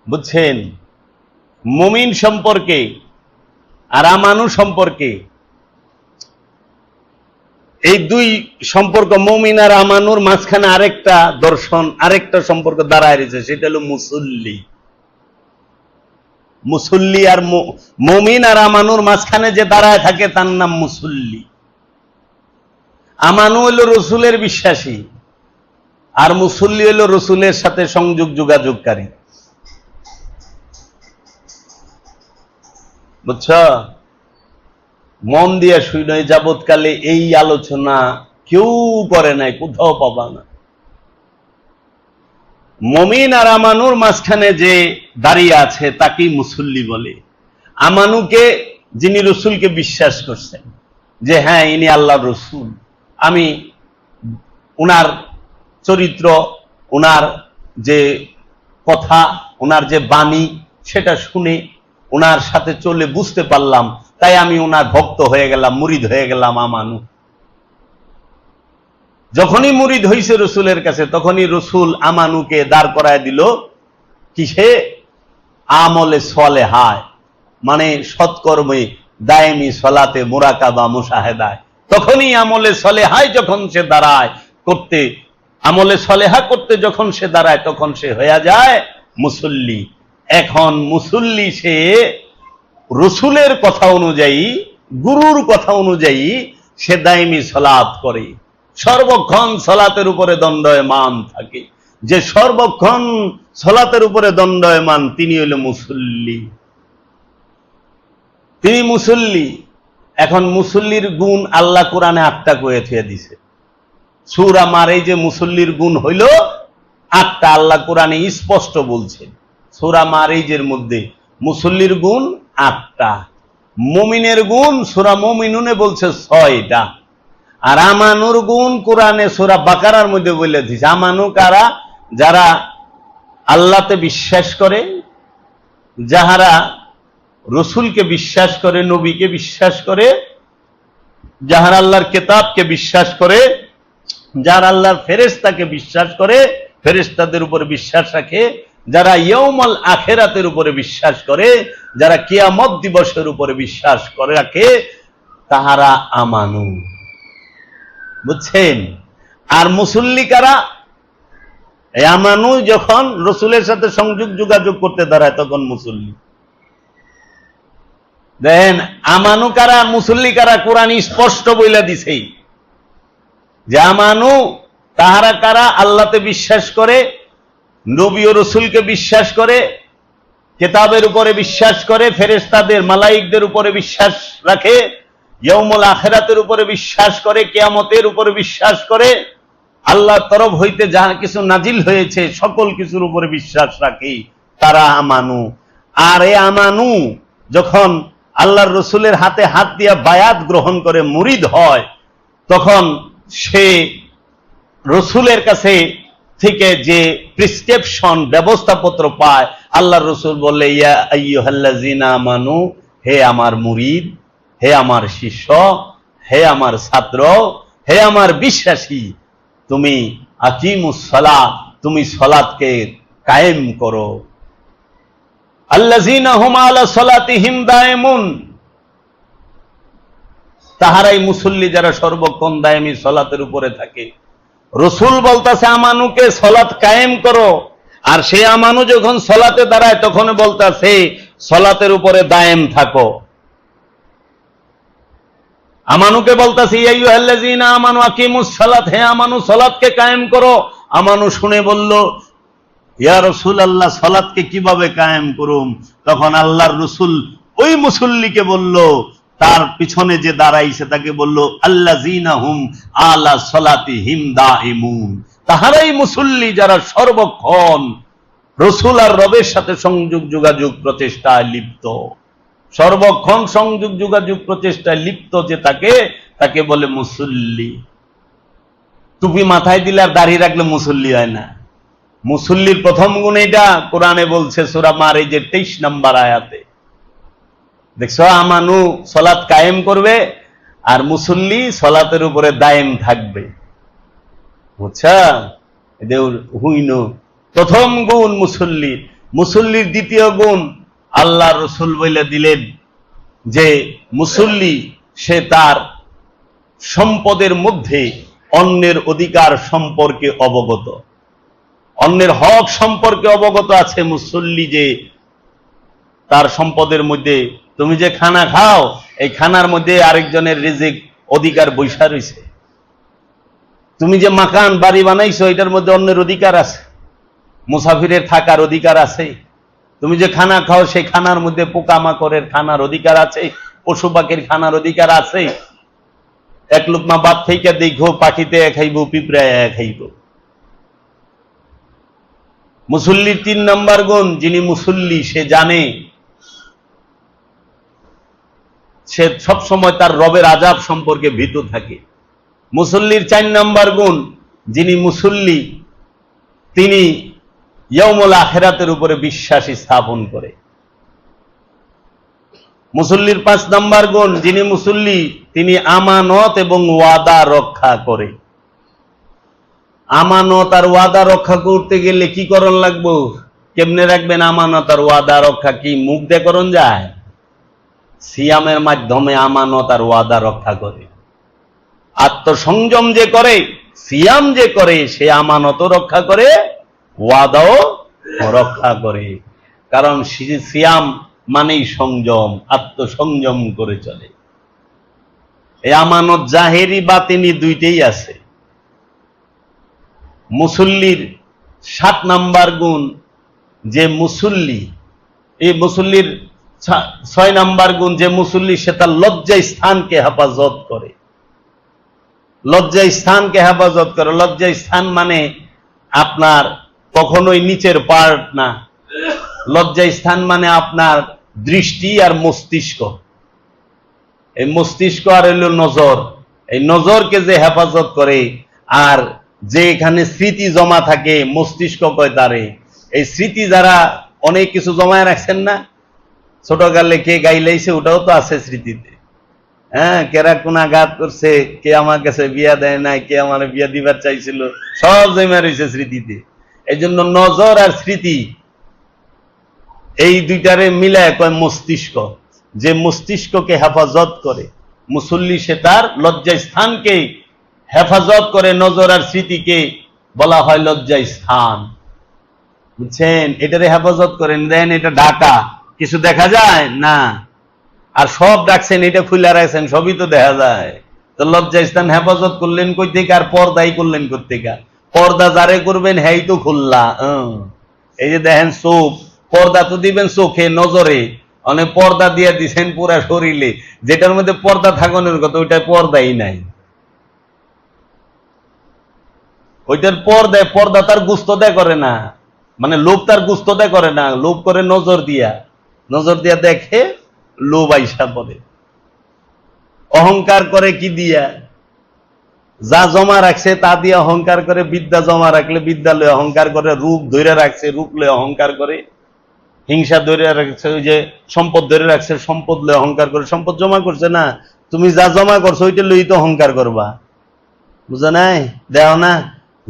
বুঝছেন? মুমিন সম্পর্কে আর আমানু সম্পর্কে, এই দুই সম্পর্ক, মুমিন আর আমানুর মাঝখানে আরেকটা দর্শন, আরেকটা সম্পর্ক দাঁড়ায় রয়েছে, সেটা হলো মুসল্লি। মুসল্লি আর মুমিন আর আমানুর মাঝখানে যে দাঁড়ায় থাকে তার নাম মুসল্লি। আমানু হলো রসুলের বিশ্বাসী, আর মুসল্লি হলো রসুলের সাথে সংযোগ যোগাযোগকারী। বুঝছ? মন দিয়ে শুনে, যাবৎকালে এই আলোচনা কেউ করে নাই, কোথাও পাবা না। মুমিন আর আমানুর মাঝখানে যে দাঁড়িয়ে আছে তাকেই মুসল্লি বলে। আমানুকে যিনি রসুলকে বিশ্বাস করছেন যে হ্যাঁ ইনি আল্লাহর রসুল, আমি উনার চরিত্র, উনার যে কথা, উনার যে বাণী সেটা শুনে উনার সাথে চলে বুঝতে পারলাম, তাই আমি উনার ভক্ত হয়ে গেলাম, মুরিদ হয়ে গেলাম। আমানু যখনই মুরিদ হইছে রসুলের কাছে তখনই রসুল আমানুকে দাঁড় করায় দিল কিসে? আমলে সালেহায়, মানে সৎকর্মে, দায়েমি সলাতে, মুরাকাবা, মুশাহেদায়। তখনই আমলে সালেহায় যখন সে দাঁড়ায় করতে, আমলে সালেহা করতে যখন সে দাঁড়ায় তখন সে হয়ে যায় মুসল্লি। এখন মুসল্লি সে রসুলের কথা অনুযায়ী, গুরুর কথা অনুযায়ী সে দায়েমি সালাত করে, সর্বক্ষণ সালাতের উপরে দণ্ডায়মান থাকে। যে সর্বক্ষণ সালাতের উপরে দণ্ডায়মান তিনি হইল মুসল্লি, তিনি মুসল্লি। এখন মুসল্লির গুণ আল্লাহ কোরআনে 8টা কয়ে থুয়ে দিছে। সূরা মারিজে মুসল্লির গুণ হইল 8টা, আল্লাহ কোরআনে স্পষ্ট বলছে। সূরা মারিজের মধ্যে মুসল্লির গুণ 8টা, মুমিনের গুণ সূরা মুমিনুনে বলছে 6টা, আর আমানুর গুণ কোরআনে সূরা বাকারার মধ্যে বলে দিয়েছে। আমানু কারা? যারা আল্লাহতে বিশ্বাস করে, যাহারা রসুলকে বিশ্বাস করে, নবীকে বিশ্বাস করে, যাহারা আল্লাহর কিতাবকে বিশ্বাস করে, যারা আল্লাহর ফেরেশতাকে বিশ্বাস করে, ফেরেশতাদের উপরে বিশ্বাস রাখে, যারা ইয়াউমুল আখিরাতের উপরে বিশ্বাস করে, যারা কিয়ামত দিবসের উপরে বিশ্বাস করে রাখে, তাহারা আমানু। বুঝছেন? আর মুসল্লি কারা? এই আমানু যখন রসুলের সাথে সংযোগ যোগাযোগ করতে দাঁড়ায় তখন মুসল্লি। দেখেন আমানু কারা, মুসল্লি কারা, কোরআন স্পষ্ট বইলা দিছে যে আমানু তাহারা কারা? আল্লাহতে বিশ্বাস করে, নবী ও রসুলকে বিশ্বাস করে, কিতাবের উপরে বিশ্বাস করে, ফেরেশতাদের, মালাইকদের উপরে বিশ্বাস রাখে, ইয়াউমুল আখিরাতের উপরে বিশ্বাস করে, কিয়ামতের উপরে বিশ্বাস করে, আল্লাহর তরফ হইতে যাহা কিছু নাজিল হয়েছে সকল কিছুর উপরে বিশ্বাস রাখে, তারা আমানু। আর এই আমানু যখন আল্লাহর রসুলের হাতে হাত দিয়া বায়াত গ্রহণ করে মুরিদ হয়, তখন সে রসুলের কাছে থেকে যে প্রেসক্রিপশন, ব্যবস্থাপত্র পায়, আল্লাহর রসুল বলে ইয়া আইয়ুহাল্লাযিনা আমানু, হে আমার মুরিদ, হে আমার শিষ্য, হে আমার ছাত্র, হে আমার বিশ্বাসী, তুমি আকিমুস সালাত, তুমি সালাতকে কায়েম করো। আল্লাযিনা হুম আলা সালাতিহিম দায়েমুন, তাহারাই মুসল্লি যারা সর্বক্ষণ দায়েমি সালাতের উপরে থাকে। রসুল বলতাছে আমানুকে সালাত কায়েম করো, আর সে আমানু যখন সালাতে দাঁড়ায় তখন বলতাছে সালাতের উপরে দায়েম থাকো। আমানুকে বলতাছে ইয়া আইয়ুহাল্লাযিনা আমানু আকিমুস সালাত, হে আমানু সালাতকে কায়েম করো। আমানু শুনে বলল ইয়া রাসূলুল্লাহ, সালাতকে কিভাবে কায়েম করুম? তখন আল্লাহর রসুল ওই মুসল্লিকে বলল, তার পিছনে যে দাঁড়াইছে তাকে বলল আল্লাযিনা হুম আলা সালাতিহিম দাইমুন, তাহারাই মুসল্লি যারা সর্বক্ষণ রসুল আর রবের সাথে সংযোগ যোগাযোগ প্রচেষ্টায় লিপ্ত। সর্বক্ষণ সংযোগ যোগাযোগ প্রচেষ্টায় লিপ্ত যে তাকে বলে মুসল্লি। টুপি মাথায় দিলে আর দাড়ি রাখলে মুসল্লি হয় না। মুসল্লির প্রথম গুণ এটা কোরআনে বলছে সূরা মারিজের 23 নম্বর আয়াতে। দেখছো, আমানু সালাত কায়েম করবে আর মুসল্লি সালাতের উপরে দায়েম থাকবে। বুঝছা? হুইনো প্রথম গুণ মুসল্লি। মুসল্লির দ্বিতীয় গুণ আল্লাহ রসুল বলে দিলেন যে মুসল্লি সে তার সম্পদের মধ্যে অন্যের অধিকার সম্পর্কে অবগত, অন্যের হক সম্পর্কে অবগত আছে। মুসল্লি যে তার সম্পদের মধ্যে, তুমি যে খানা খাও এই খানার মধ্যে আরেকজনের রিজিক অধিকার বৈশা রয়েছে। তুমি যে মাকান বাড়ি বানাইছো এটার মধ্যে অন্যের অধিকার আছে, মুসাফিরের থাকার অধিকার আছে। তুমি যে খানা খাও সেই খানার মধ্যে পোকামাকড়ের খানার অধিকার আছে, পশু পাখির খানার অধিকার আছে। এক লুকমা বাদ থেকে দেখো পাখিতে খাইব, পিঁপড়ায় খাইব। মুসল্লির 3 নম্বর গুণ, যিনি মুসল্লি সে জানে সে সবসময় তার রবের আযাব সম্পর্কে ভীত থাকে। মুসল্লির 4 নম্বর গুণ, যিনি মুসল্লি তিনি ইয়াউমুল আখিরাতের উপরে বিশ্বাস স্থাপন করে। মুসল্লির 5 নম্বর গুণ, যিনি মুসল্লি তিনি আমানত এবং ওয়াদা রক্ষা করে। আমানত আর ওয়াদা রক্ষা করতে গেলে কি করণ লাগবো? কেমনে রাখবেন আমানত আর ওয়াদা রক্ষা? কি মুখ দিয়ে করণ যায়? সিয়ামের মাধ্যমে আমানত আর ওয়াদা রক্ষা করে। আত্মসংযম যে করে, সিয়াম যে করে, সে আমানতও রক্ষা করে, ওয়াদাও রক্ষা করে। কারণ সিয়াম মানেই সংযম, আত্মসংযম করে চলে। এই আমানত জাহেরি বাতিনি দুইটাই আছে। মুসল্লির 7 নম্বর গুণ, যে মুসল্লি, এই মুসল্লির 6 নম্বর গুণ, যে মুসল্লি সে তার লজ্জা স্থানকে হেফাজত করে। লজ্জা স্থানকে হেফাজত করে। লজ্জা স্থান মানে আপনার কখনোই নিচের পার্ট না। লজ্জা স্থান মানে আপনার দৃষ্টি আর মস্তিষ্ক। এই মস্তিষ্ক আর হইল নজর। এই নজরকে যে হেফাজত করে, আর যে এখানে স্মৃতি জমা থাকে, মস্তিষ্ক কয় তারে। এই স্মৃতি যারা অনেক কিছু জমায় রাখছেন না, ছোটকালে কে গাইলাইছে ওটাও তো আছে স্মৃতিতে। হ্যাঁ, কেরা কোনা ঘাত করছে, কে আমার কাছে বিয়া দেয় নাই, কে আমার বিয়া দিবার চাইছিল, সব জমা রয়েছে স্মৃতিতে। এই জন্য নজর আর স্মৃতি এই দুইটারে মিলায় কয় মস্তিষ্ক। যে মস্তিষ্ককে হেফাজত করে মুসল্লি, সে তার লজ্জা স্থানকে হেফাজত করে। নজর আর স্মৃতিকে বলা হয় লজ্জা স্থান। বুঝছেন? এটারে হেফাজত করেন, দেন এটা ঢাকা, কিছু দেখা যায় না। আর সব ডাকছেন, এটা খুলে রাখছেন, সবই তো দেখা যায়। তো লজ্জা স্থান হেফাজত করলেন কই থেকে, আর পর্দাই করলেন কই থেকে? পর্দা যারে করবেন হেই তো খুললা। এই যে দেখেন চোখ, পর্দা তো দিবেন চোখে, নজরে, অনেক পর্দা দিয়ে দিচ্ছেন পুরা শরীরে। যেটার মধ্যে পর্দা থাকানোর কথা ওইটা পর্দাই নাই। ওইটার পর্দা তার গুস্ত দেয় করে না, মানে লোভ তার গুস্ত দেয় করে না, লোভ করে নজর দিয়া। নজর দিয়া দেখে, লোভ আইসা পড়ে। অহংকার করে কি দিয়া? যা জমা রাখছে তা দিয়ে অহংকার করে। বিদ্যা জমা রাখলে বিদ্যা লয়ে অহংকার করে। রূপ ধরে রাখছে, রূপ লয়ে অহংকার করে। হিংসা ধরে রাখছে, ওই যে সম্পদ ধরে রাখছে, সম্পদ লয়ে অহংকার করে। সম্পদ জমা করছে না, তুমি যা জমা করছো ওইটা লই তো অহংকার করবা। বুঝা নাই? দেও না,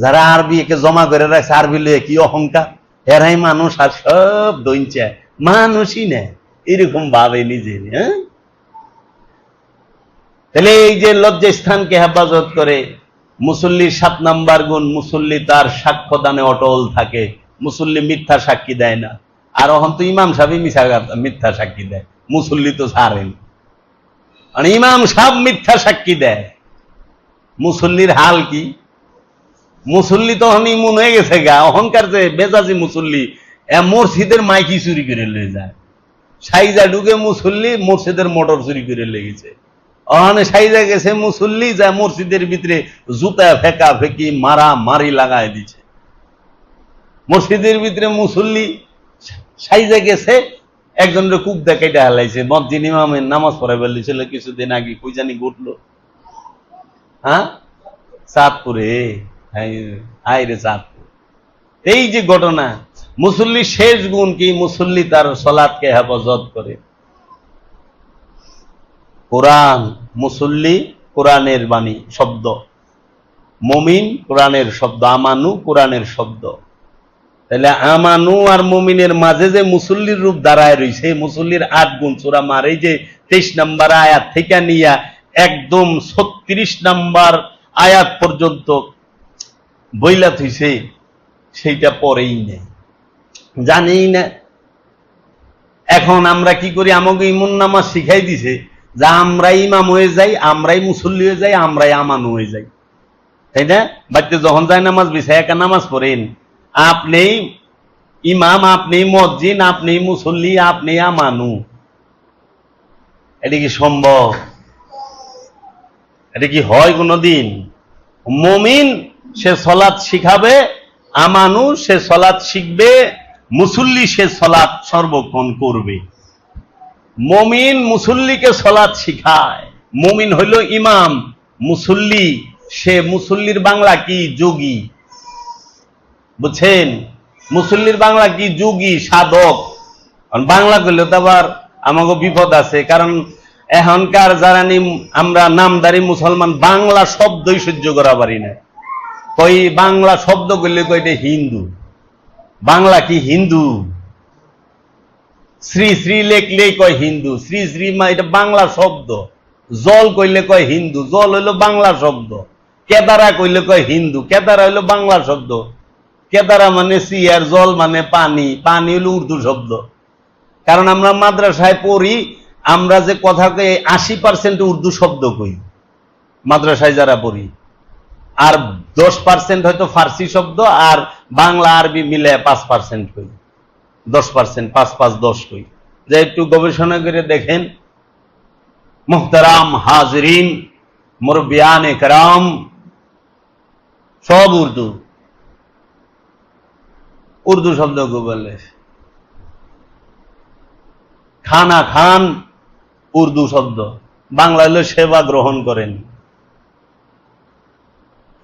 যারা আরবি একে জমা করে রাখছে, আরবি লয়ে কি অহংকার। এরাই মানুষ, আর সব দইঞ্চা মানুষই না, এরকম ভাবে নিজের। হ্যাঁ, তাহলে এই যে লজ্জা স্থানকে হেফাজত করে। মুসল্লির 7 নম্বর গুণ, মুসল্লি তার সাক্ষ্য দানে অটল থাকে। মুসল্লি মিথ্যা সাক্ষী দেয় না। আর এখন তো ইমাম সাহেব মিথ্যা সাক্ষী দেয়, মুসল্লি তো ছাড়েন। মানে ইমাম সাহেব মিথ্যা সাক্ষী দেয়, মুসল্লির হাল কি? মুসল্লি তখন ইমুন হয়ে গেছে গা, অহংকার যে বেজাজি মুসল্লি। মসজিদের মাইকি চুরি করে লয়ে যায়, সাইজা ঢুকে মুসল্লি মসজিদের মোটর চুরি করে লেগেছে। ওখানে সাইজা গেছে মুসল্লি, যা মসজিদের ভিতরে জুতা ফেকা ফেকি মারা মারি লাগায় দিছে। মসজিদের ভিতরে মুসল্লি সাইজা গেছে, একজনের কূপ দেখাইটা হালাইছে। মসজিদ ইমামের নামাজ পড়াই বলছিল কিছুদিন আগে, কই জানি ঘটলো। হ্যাঁ, চাঁদপুরে। হাই রে চাঁদপুর। এই যে ঘটনা। মুসল্লির শেষ গুণ কি? মুসল্লি তার সালাতকে হেফাজত করে। কোরআন, মুসল্লি কোরআনের বাণী, শব্দ। মুমিন কোরআনের শব্দ, আমানু কোরআনের শব্দ। তাহলে আমানু আর মুমিনের মাঝে যে মুসল্লির রূপ দাঁড়ায় রয়েছে, মুসল্লির 8 গুণ সূরা মার এই যে 23 নম্বর আয়াত থেকে নিয়ে একদম 36 নম্বর আয়াত পর্যন্ত বইলা থইছে, সেইটা পরেই নেই, জানেই না। এখন আমরা কি করি? আমাকে ইমন নামাজ শিখাই দিছে যে আমরাই ইমাম হয়ে যাই, আমরাই মুসল্লি হয়ে যাই, আমরাই আমানু হয়ে যাই, তাই না? বাড়িতে যখন যায় নামাজ বিছাই একা নামাজ পড়েন, আপনি ইমাম, আপনি মসজিদ, আপনি মুসল্লি, আপনি আমানু। এটা কি সম্ভব? এটা কি হয় কোনদিন? মুমিন সে সালাত শিখাবে, আমানু সে সলাৎ শিখবে, মুসল্লি সে সলাৎ সর্বক্ষণ করবে। মুমিন মুসল্লিকে সলাৎ শিখায়। মুমিন হইল ইমাম, মুসল্লি সে মুসল্লির বাংলা কি? যোগী। বুঝছেন? মুসল্লির বাংলা কি? যোগী, সাধক। বাংলা করলে তো আবার আমাকে বিপদ আছে, কারণ এখনকার যারা আমরা নামদারি মুসলমান বাংলা শব্দই সহ্য করা পারি না। কই বাংলা শব্দ করলে কইটা হিন্দু। বাংলা কি হিন্দু? শ্রী শ্রী লেখলেই কয় হিন্দু। শ্রী শ্রী মা এটা বাংলা শব্দ। জল কইলে কয় হিন্দু, জল হইলো বাংলা শব্দ। কেদারা কইলে কয় হিন্দু, কেদারা হইলো বাংলা শব্দ। কেদারা মানে সিয়ার, জল মানে পানি, পানি হইলো উর্দু শব্দ। কারণ আমরা মাদ্রাসায় পড়ি, আমরা যে কথা কই 80% উর্দু শব্দ কই মাদ্রাসায় যারা পড়ি, আর 10% হয়তো ফার্সি শব্দ, আর বাংলা আরবি মিলে 5% কই। 10%, 5 5 10 কই। যে একটু গবেষণা করে দেখেন। মুহতারাম হাজরিন, মুরব্বিয়ানে কেরাম, সব উর্দু। উর্দু শব্দ বলে। খানা খান উর্দু শব্দ, বাংলা হলো সেবা গ্রহণ করেন।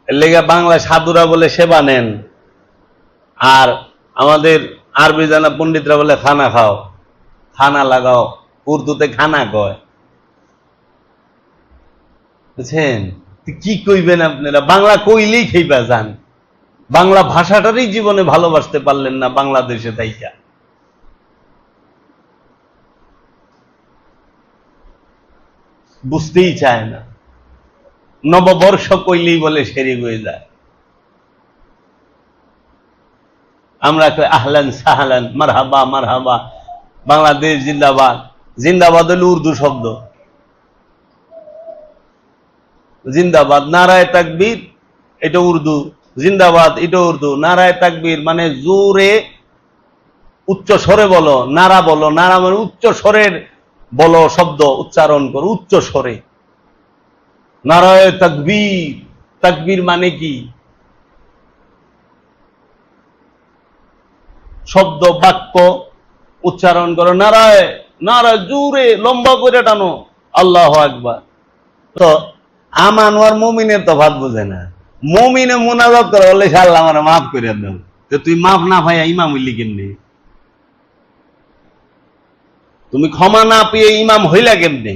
এর লেগে বাংলা সাধুরা বলে সেবা নেন, আর আমাদের আরবি জানা পণ্ডিতরা বলে খানা খাও, খানা লাগাও। উর্দুতে খানা কয়। বুঝছেন? কি কইবেন আপনারা? বাংলা কইলেই খেইবা যান। বাংলা ভাষাটারই জীবনে ভালোবাসতে পারলেন না বাংলাদেশে তাইকা। বুঝতেই চায় না। নববর্ষ কইলেই বলে শেরিক হয়ে যায়। আমরা কই আহলান সাহলান, মারহাবা মারহাবা, বাংলাদেশ জিন্দাবাদ। জিন্দাবাদ হলো উর্দু শব্দ। জিন্দাবাদ, নারায়ে তাকবীর এটা উর্দু, জিন্দাবাদ এটা উর্দু। নারায়ে তাকবীর মানে জোরে উচ্চ স্বরে বলো, নারা বলো। নারা মানে উচ্চ স্বরের বলো, শব্দ উচ্চারণ করো উচ্চ স্বরে। নারায়ে তাকবীর, তাকবীর মানে কি? শব্দ বাক্য উচ্চারণ করো। নারায়ে, নারায়ে জোরে লম্বা করে টানো, আল্লাহু আকবার। তো আমানু আর মুমিনের তফাৎ বুঝে না। মুমিনে মুনাজাত করে বলে আল্লাহ আমারে মাফ করে দাও। তো তুই মাফ না পাইয়া ইমাম হইলি কেমনে? তুমি ক্ষমা না পেয়ে ইমাম হইলা কেমনে?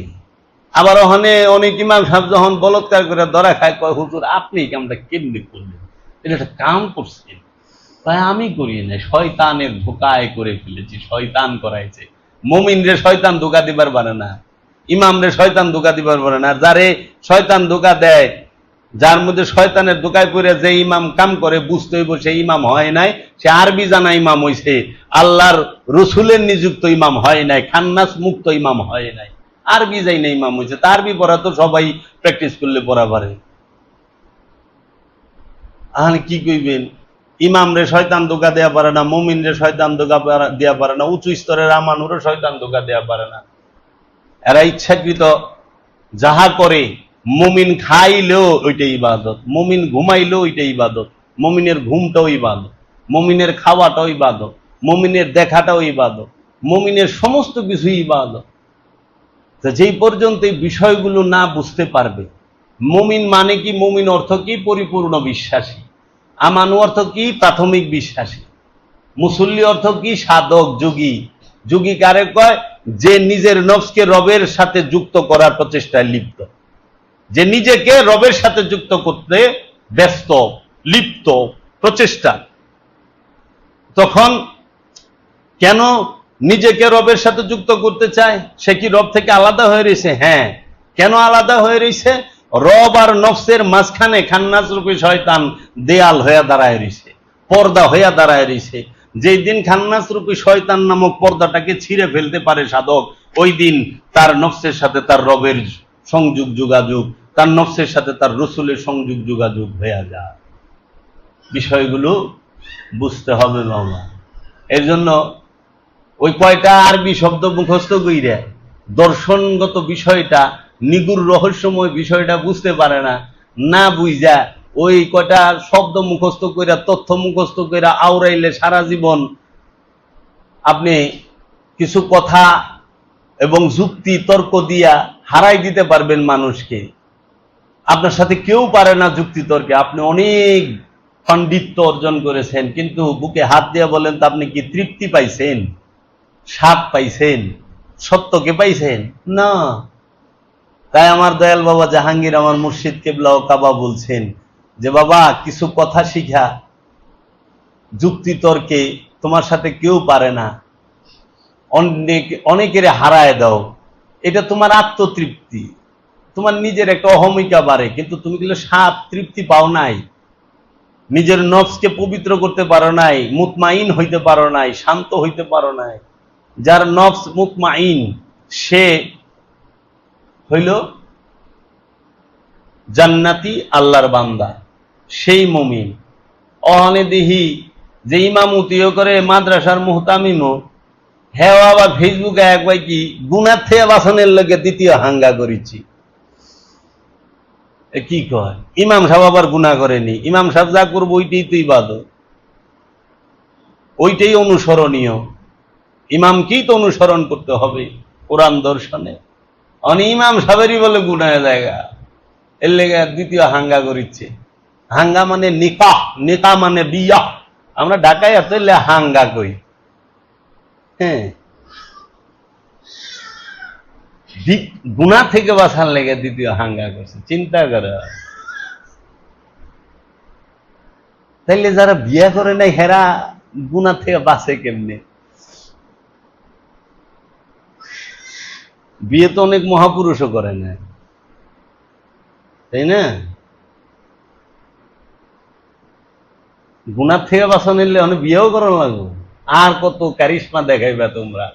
আবার ওখানে অনেক ইমাম সাহেব যখন বলৎকার করে ধরা খায়, কয় হুজুর আপনি কামটা কেমনে করলেন? এটা একটা কাম করছেন। তাই আমি করি না, শয়তানের ধোকায় করে ফেলেছি, শয়তান করাইছে। মুমিন রে শয়তান ধোকা দিবার পারে না, ইমাম রে শয়তান ধোকা দিবার পারে না। যারে শয়তান ধোকা দেয়, যার মধ্যে শয়তানের ধোকায় পড়ে যে ইমাম কাম করে, বুঝতে হইব সে ইমাম হয় নাই, সে আরবি জানা ইমাম হইছে, আল্লাহর রসুলের নিযুক্ত ইমাম হয় নাই, খান্নাস মুক্ত ইমাম হয় নাই, আরবি যাই না ইমাম হইছে। তা আরবি পড়া তো সবাই প্র্যাকটিস করলে পড়া পারে। আর কি কইবেন? ইমাম রে শয়তান ধোকা দেয়া পারে না, মুমিন রে শয়তান ধোকা দেয়া পারে না, উঁচু স্তরের আমানুরও শয়তান ধোকা দেয়া পারে না। এরা ইচ্ছাকৃত যাহা করে, মুমিন খাইলেও ওইটাই ইবাদত, মুমিন ঘুমাইলেও ওইটাই ইবাদত, মুমিনের ঘুমটাও ইবাদত, মুমিনের খাওয়াটাও ইবাদত, মুমিনের দেখাটাও ইবাদত, মুমিনের সমস্ত কিছুই ইবাদত। যেই পর্যন্ত এই বিষয়গুলো না বুঝতে পারবে, মুমিন মানে কি, মুমিন অর্থ কি? পরিপূর্ণ বিশ্বাসী। আমানু অর্থ কি? প্রাথমিক বিশ্বাসী। মুসল্লি অর্থ কি? সাধক, যোগী। যোগী কারে কয়? যে নিজের নফসকে রবের সাথে যুক্ত করার প্রচেষ্টায় লিপ্ত, যে নিজেকে রবের সাথে যুক্ত করতে ব্যস্ত, লিপ্ত, প্রচেষ্টা। তখন কেন নিজেকে রবের সাথে যুক্ত করতে চায়? সে কি রব থেকে আলাদা হয়ে রয়েছে? হ্যাঁ। কেন আলাদা হয়ে রয়েছে? রব আর নফসের মাঝখানে খান্নাস রূপী শয়তান দেয়াল হয়ে দাঁড়ায় রয়েছে, পর্দা হয়ে দাঁড়ায় রয়েছে। যেই দিন খান্নাস রূপী শয়তান নামক পর্দাটাকে ছিঁড়ে ফেলতে পারে সাধক, ওই দিন তার নফসের সাথে তার রবের সংযোগ যোগাযোগ, তার নফসের সাথে তার রসুলের সংযোগ যোগাযোগ হয়ে যায়। বিষয়গুলো বুঝতে হবে বাবা। এর জন্য ওই কয়টা আরবি শব্দ মুখস্থ কইরা দর্শনগত বিষয়টা, নিগুড় রহস্যময় বিষয়টা বুঝতে পারে না, না বুঝা ওই কয়টা শব্দ মুখস্থ কইরা, তথ্য মুখস্থ কইরা আওড়াইলে সারা জীবন আপনি কিছু কথা এবং যুক্তি তর্ক দিয়া হারাই দিতে পারবেন মানুষকে। আপনার সাথে কেউ পারে না যুক্তি তর্কে। আপনি অনেক পাণ্ডিত্য অর্জন করেছেন, কিন্তু বুকে হাত দিয়ে বলেন তো আপনি কি তৃপ্তি পাইছেন, স্বাদ পাইছেন, সত্যকে পাইছেন? না। তাই আমার দয়াল বাবা জাহাঙ্গীর, আমার মুর্শিদ কেবলা ও কাবা বলছেন যে বাবা, কিছু কথা শিখা যুক্তি তর্কে তোমার সাথে কেউ পারে না, অনেকের হারায় দাও। এটা তোমার আত্মতৃপ্তি, তোমার নিজের একটা অহমিকা বাড়ে, কিন্তু তুমি কিন্তু স্বাদ তৃপ্তি পাও নাই, নিজের নফসকে পবিত্র করতে পারো নাই, মুতমাইন হইতে পারো নাই, শান্ত হইতে পারো নাই। যার নফস মুতমাইন সে হইল জান্নাতি, আল্লাহর বান্দা, সেই মুমিন। অহনে দিহি যে ইমামতিও করে মাদ্রাসার মুহতামিমও, হ্যাঁ আবার ফেসবুকে একবার কি গুনার থেকে বাসনের লগে দ্বিতীয় হাঙ্গা করেছি। কি কয় ইমাম সাহেব আবার গুনাহ করেনি, ইমাম সাহেব যা করবো ওইটাই তো ইবাদত, ওইটাই অনুসরণীয়, ইমামকেই তো অনুসরণ করতে হবে কোরআন দর্শনে। ইমাম সাহেবেরই বলে গুনাহ জায়গা, এর লেগে দ্বিতীয় হাঙ্গা করিচ্ছে। হাঙ্গা মানে নিকাহ, নিকাহ মানে বিয়াহ। আমরা ঢাকায় আসলে হাঙ্গা কই। হ্যাঁ, গুনাহ থেকে বাঁচার লেগে দ্বিতীয় হাঙ্গা করছে, চিন্তা করে। তাইলে যারা বিয়া করে নাই হেরা গুনাহ থেকে বাঁচে কেমনে? বিয়ে তো অনেক মহাপুরুষও করে না, তাই না? গুনাহ থেকে বাঁচা নিলে অনেক বিয়েও করানো লাগবে। আর কত কারিশমা দেখাইবা তোমরা,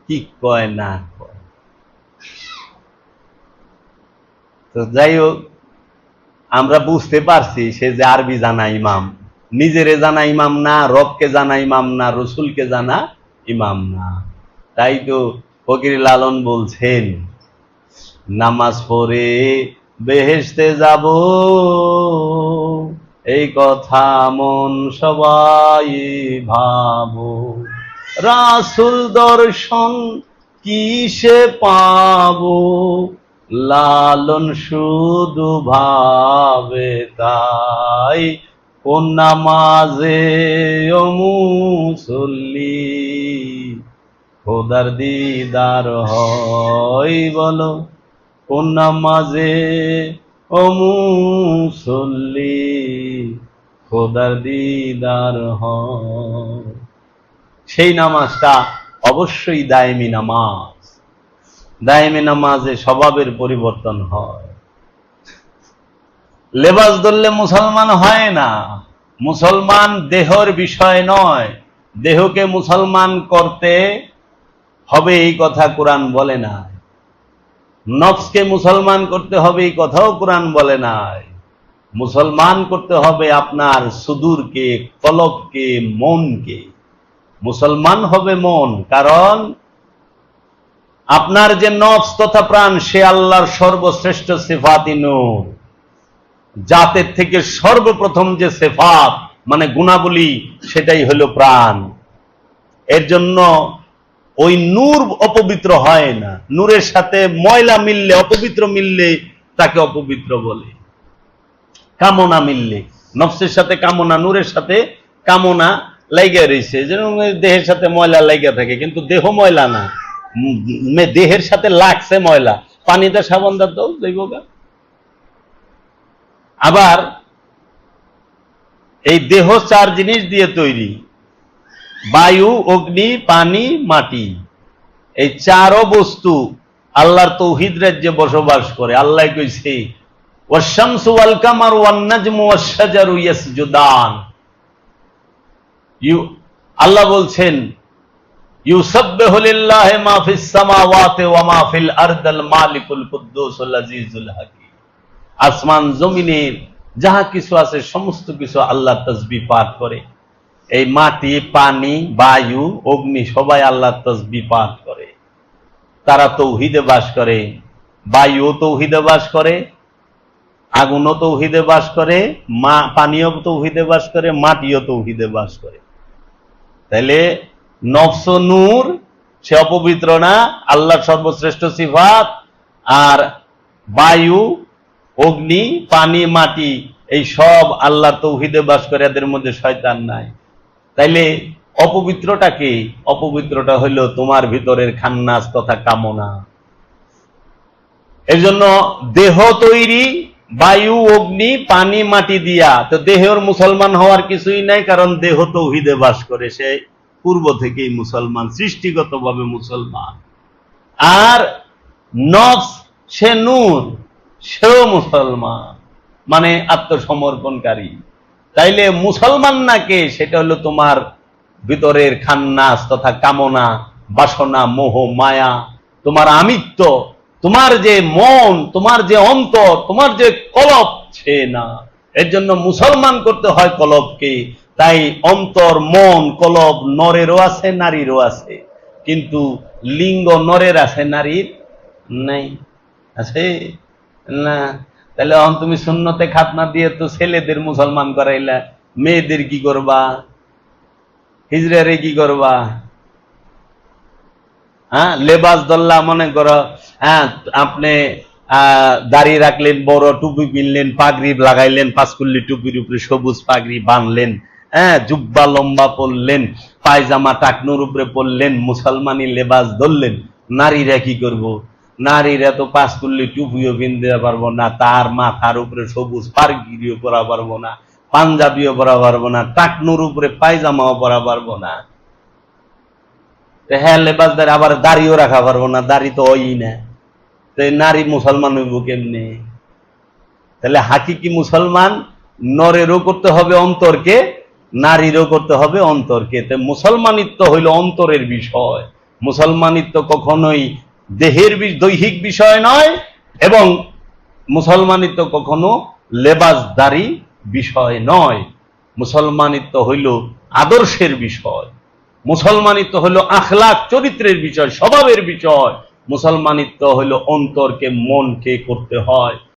কি কয় না কয়। তো যাই হোক, আমরা বুঝতে পারছি সে যে আরবি জানা ইমাম, নিজেরে জানা ইমাম না, রবকে জানা ইমাম না, রসুলকে জানা ইমাম না। তাই তো ফকির লালন বলছেন, নামাজ পড়ে বেহেশতে যাব, এই কথা মন সবাই ভাবো, রাসূল দর্শন কিসে পাবো, লালন শুধু ভাবে তাই, কোন নামাজে ও মুসল্লি খোদার দিদার হয়, বলো কোন নামাজে ও মুসল্লি খোদার দিদার হয়। সেই নামাজটা অবশ্যই দায়েমি নামাজ। দায়েমি নামাজে স্বভাবের পরিবর্তন হয়। লেবাস ধরলে মুসলমান হয় না। মুসলমান দেহর বিষয় নয়, দেহকে মুসলমান করতে হবে এই কথা কোরআন বলে না। নফসকে মুসলমান করতে হবে এই কথাও কোরআন বলে নাই। মুসলমান করতে হবে আপনার সুদূরকে, কলবকে, মনকে। মুসলমান হবে মন, কারণ আপনার যে নফস তথা প্রাণ সে আল্লাহর সর্বশ্রেষ্ঠ সিফাতি নূর। জাতের থেকে সর্বপ্রথম যে সিফাত মানে গুণাবলী সেটাই হলো প্রাণ। এর জন্য ওই নূর অপবিত্র হয় না। নূরের সাথে ময়লা মিললে, অপবিত্র মিললে তাকে অপবিত্র বলে। কামনা মিললে, নফসের সাথে কামনা, নূরের সাথে কামনা লাইগা রয়েছে, যেমন দেহের সাথে ময়লা লাইগা থাকে, কিন্তু দেহ ময়লা না, দেহের সাথে লাগছে ময়লা, পানিতে সাবান দাও যাইব গা। আবার এই দেহ চার জিনিস দিয়ে তৈরি, বায়ু, অগ্নি, পানি, মাটি। এই চারও বস্তু আল্লাহর তৌহিদ রাজ্যে বসবাস করে। আল্লাহ কইছে ওয়াশ-শামসু ওয়াল কামারু ওয়ান নাজমু ওয়াশ-শাজারু ইয়াসজুদান। আল্লাহ বলছেন ইউসাব্বিহু লিল্লাহি মা ফিস সামাওয়াতি ওয়া মা ফিল আরদিল মালিকুল কুদ্দুসুল আজিজুল হাকীম। আসমান জমিনের যাহা কিছু আছে সমস্ত কিছু আল্লাহ তাসবিহ পাঠ করে। এই মাটি, পানি, বায়ু, অগ্নি সবাই আল্লাহ তাসবিহ পাঠ করে। তারা তৌহিদে বাস করে, বায়ু তৌহিদে বাস করে, আগুনও তৌহিদে বাস করে, পানিও তৌহিদে বাস করে, মাটিও তৌহিদে বাস করে। তাইলে নফস নূর, সে অপবিত্র না, আল্লাহর সর্বশ্রেষ্ঠ সিফাত। আর বায়ু, অগ্নি, পানি, মাটি, এই সব আল্লাহর তৌহিদে বাস করে, এদের মধ্যে শয়তান নাই। তাইলে অপবিত্রটা কি? অপবিত্রটা হইল তোমার ভিতরের খান্নাস তথা কামনা। এই জন্য দেহ তৈরি বায়ু, অগ্নি, পানি, মাটি দিয়া, তো দেহের মুসলমান হওয়ার কিছুই নাই, কারণ দেহ তৌহিদে বাস করে, সে পূর্ব থেকেই মুসলমান, সৃষ্টিগতভাবে মুসলমান। আর নফস, সে নূর, সেও মুসলমান, মানে আত্মসমর্পণকারী। তাইলে মুসলমান না কে? সেটা হলো তোমার ভিতরের খান্নাস তথা কামনা, বাসনা, মোহ, মায়া, তোমার আমিত্ব, তোমার যে মন, তোমার যে অন্তর, তোমার যে কলব, সে না। এর জন্য মুসলমান করতে হয় কলবকে। তাই অন্তর, মন, কলব নরেরও আছে, নারীরও আছে, কিন্তু লিঙ্গ নরের আছে, নারীর নাই। আছে না? তাহলে তুমি সুন্নতে খাতনা দিয়ে তো ছেলেদের মুসলমান করাইলা, মেয়েদের কি করবা? হিজড়ারে কি করবা? হ্যাঁ, লেবাস দল্লা, মনে করো, হ্যাঁ, আপনি দাড়ি রাখলেন, বড় টুপি পিনলেন, পাগড়ি লাগাইলেন, পাঁচকুল্লি টুপির উপরে সবুজ পাগড়ি বাঁধলেন, হ্যাঁ, জুব্বা লম্বা পরলেন, পায়জামা টাকনুর উপরে পরলেন, মুসলমানি লেবাস ধরলেন। নারীরা কি করব? নারীরা তো পাঁচকুল্লি টুপিও পিনতে পারবো না, তার মাথার উপরে সবুজ পাগড়িও পরা পারবো না, পাঞ্জাবিও পরা পারবো না, টাকনুর উপরে পায়জামাও পরা পারবো না। হ্যাঁ, লেবাসদার আবার দাড়িও রাখা পারবো না, দাড়ি তো ওই না। নারী মুসলমান হইব কেমনে? তাহলে হাকিকি মুসলমান নরেরও করতে হবে অন্তরকে, নারীরও করতে হবে অন্তরকে। তো মুসলমানিত্ব হইল অন্তরের বিষয়। মুসলমানিত্ব কখনোই দেহের দৈহিক বিষয় নয়, এবং মুসলমানিত্ব কখনো লেবাসদারি বিষয় নয়। মুসলমানিত্ব হইল আদর্শের বিষয়। মুসলমানিত্ব হইল আখলাক, চরিত্রের বিষয়, স্বভাবের বিষয়। মুসলমানিত্ব হইল অন্তরকে, মনকে করতে হয়।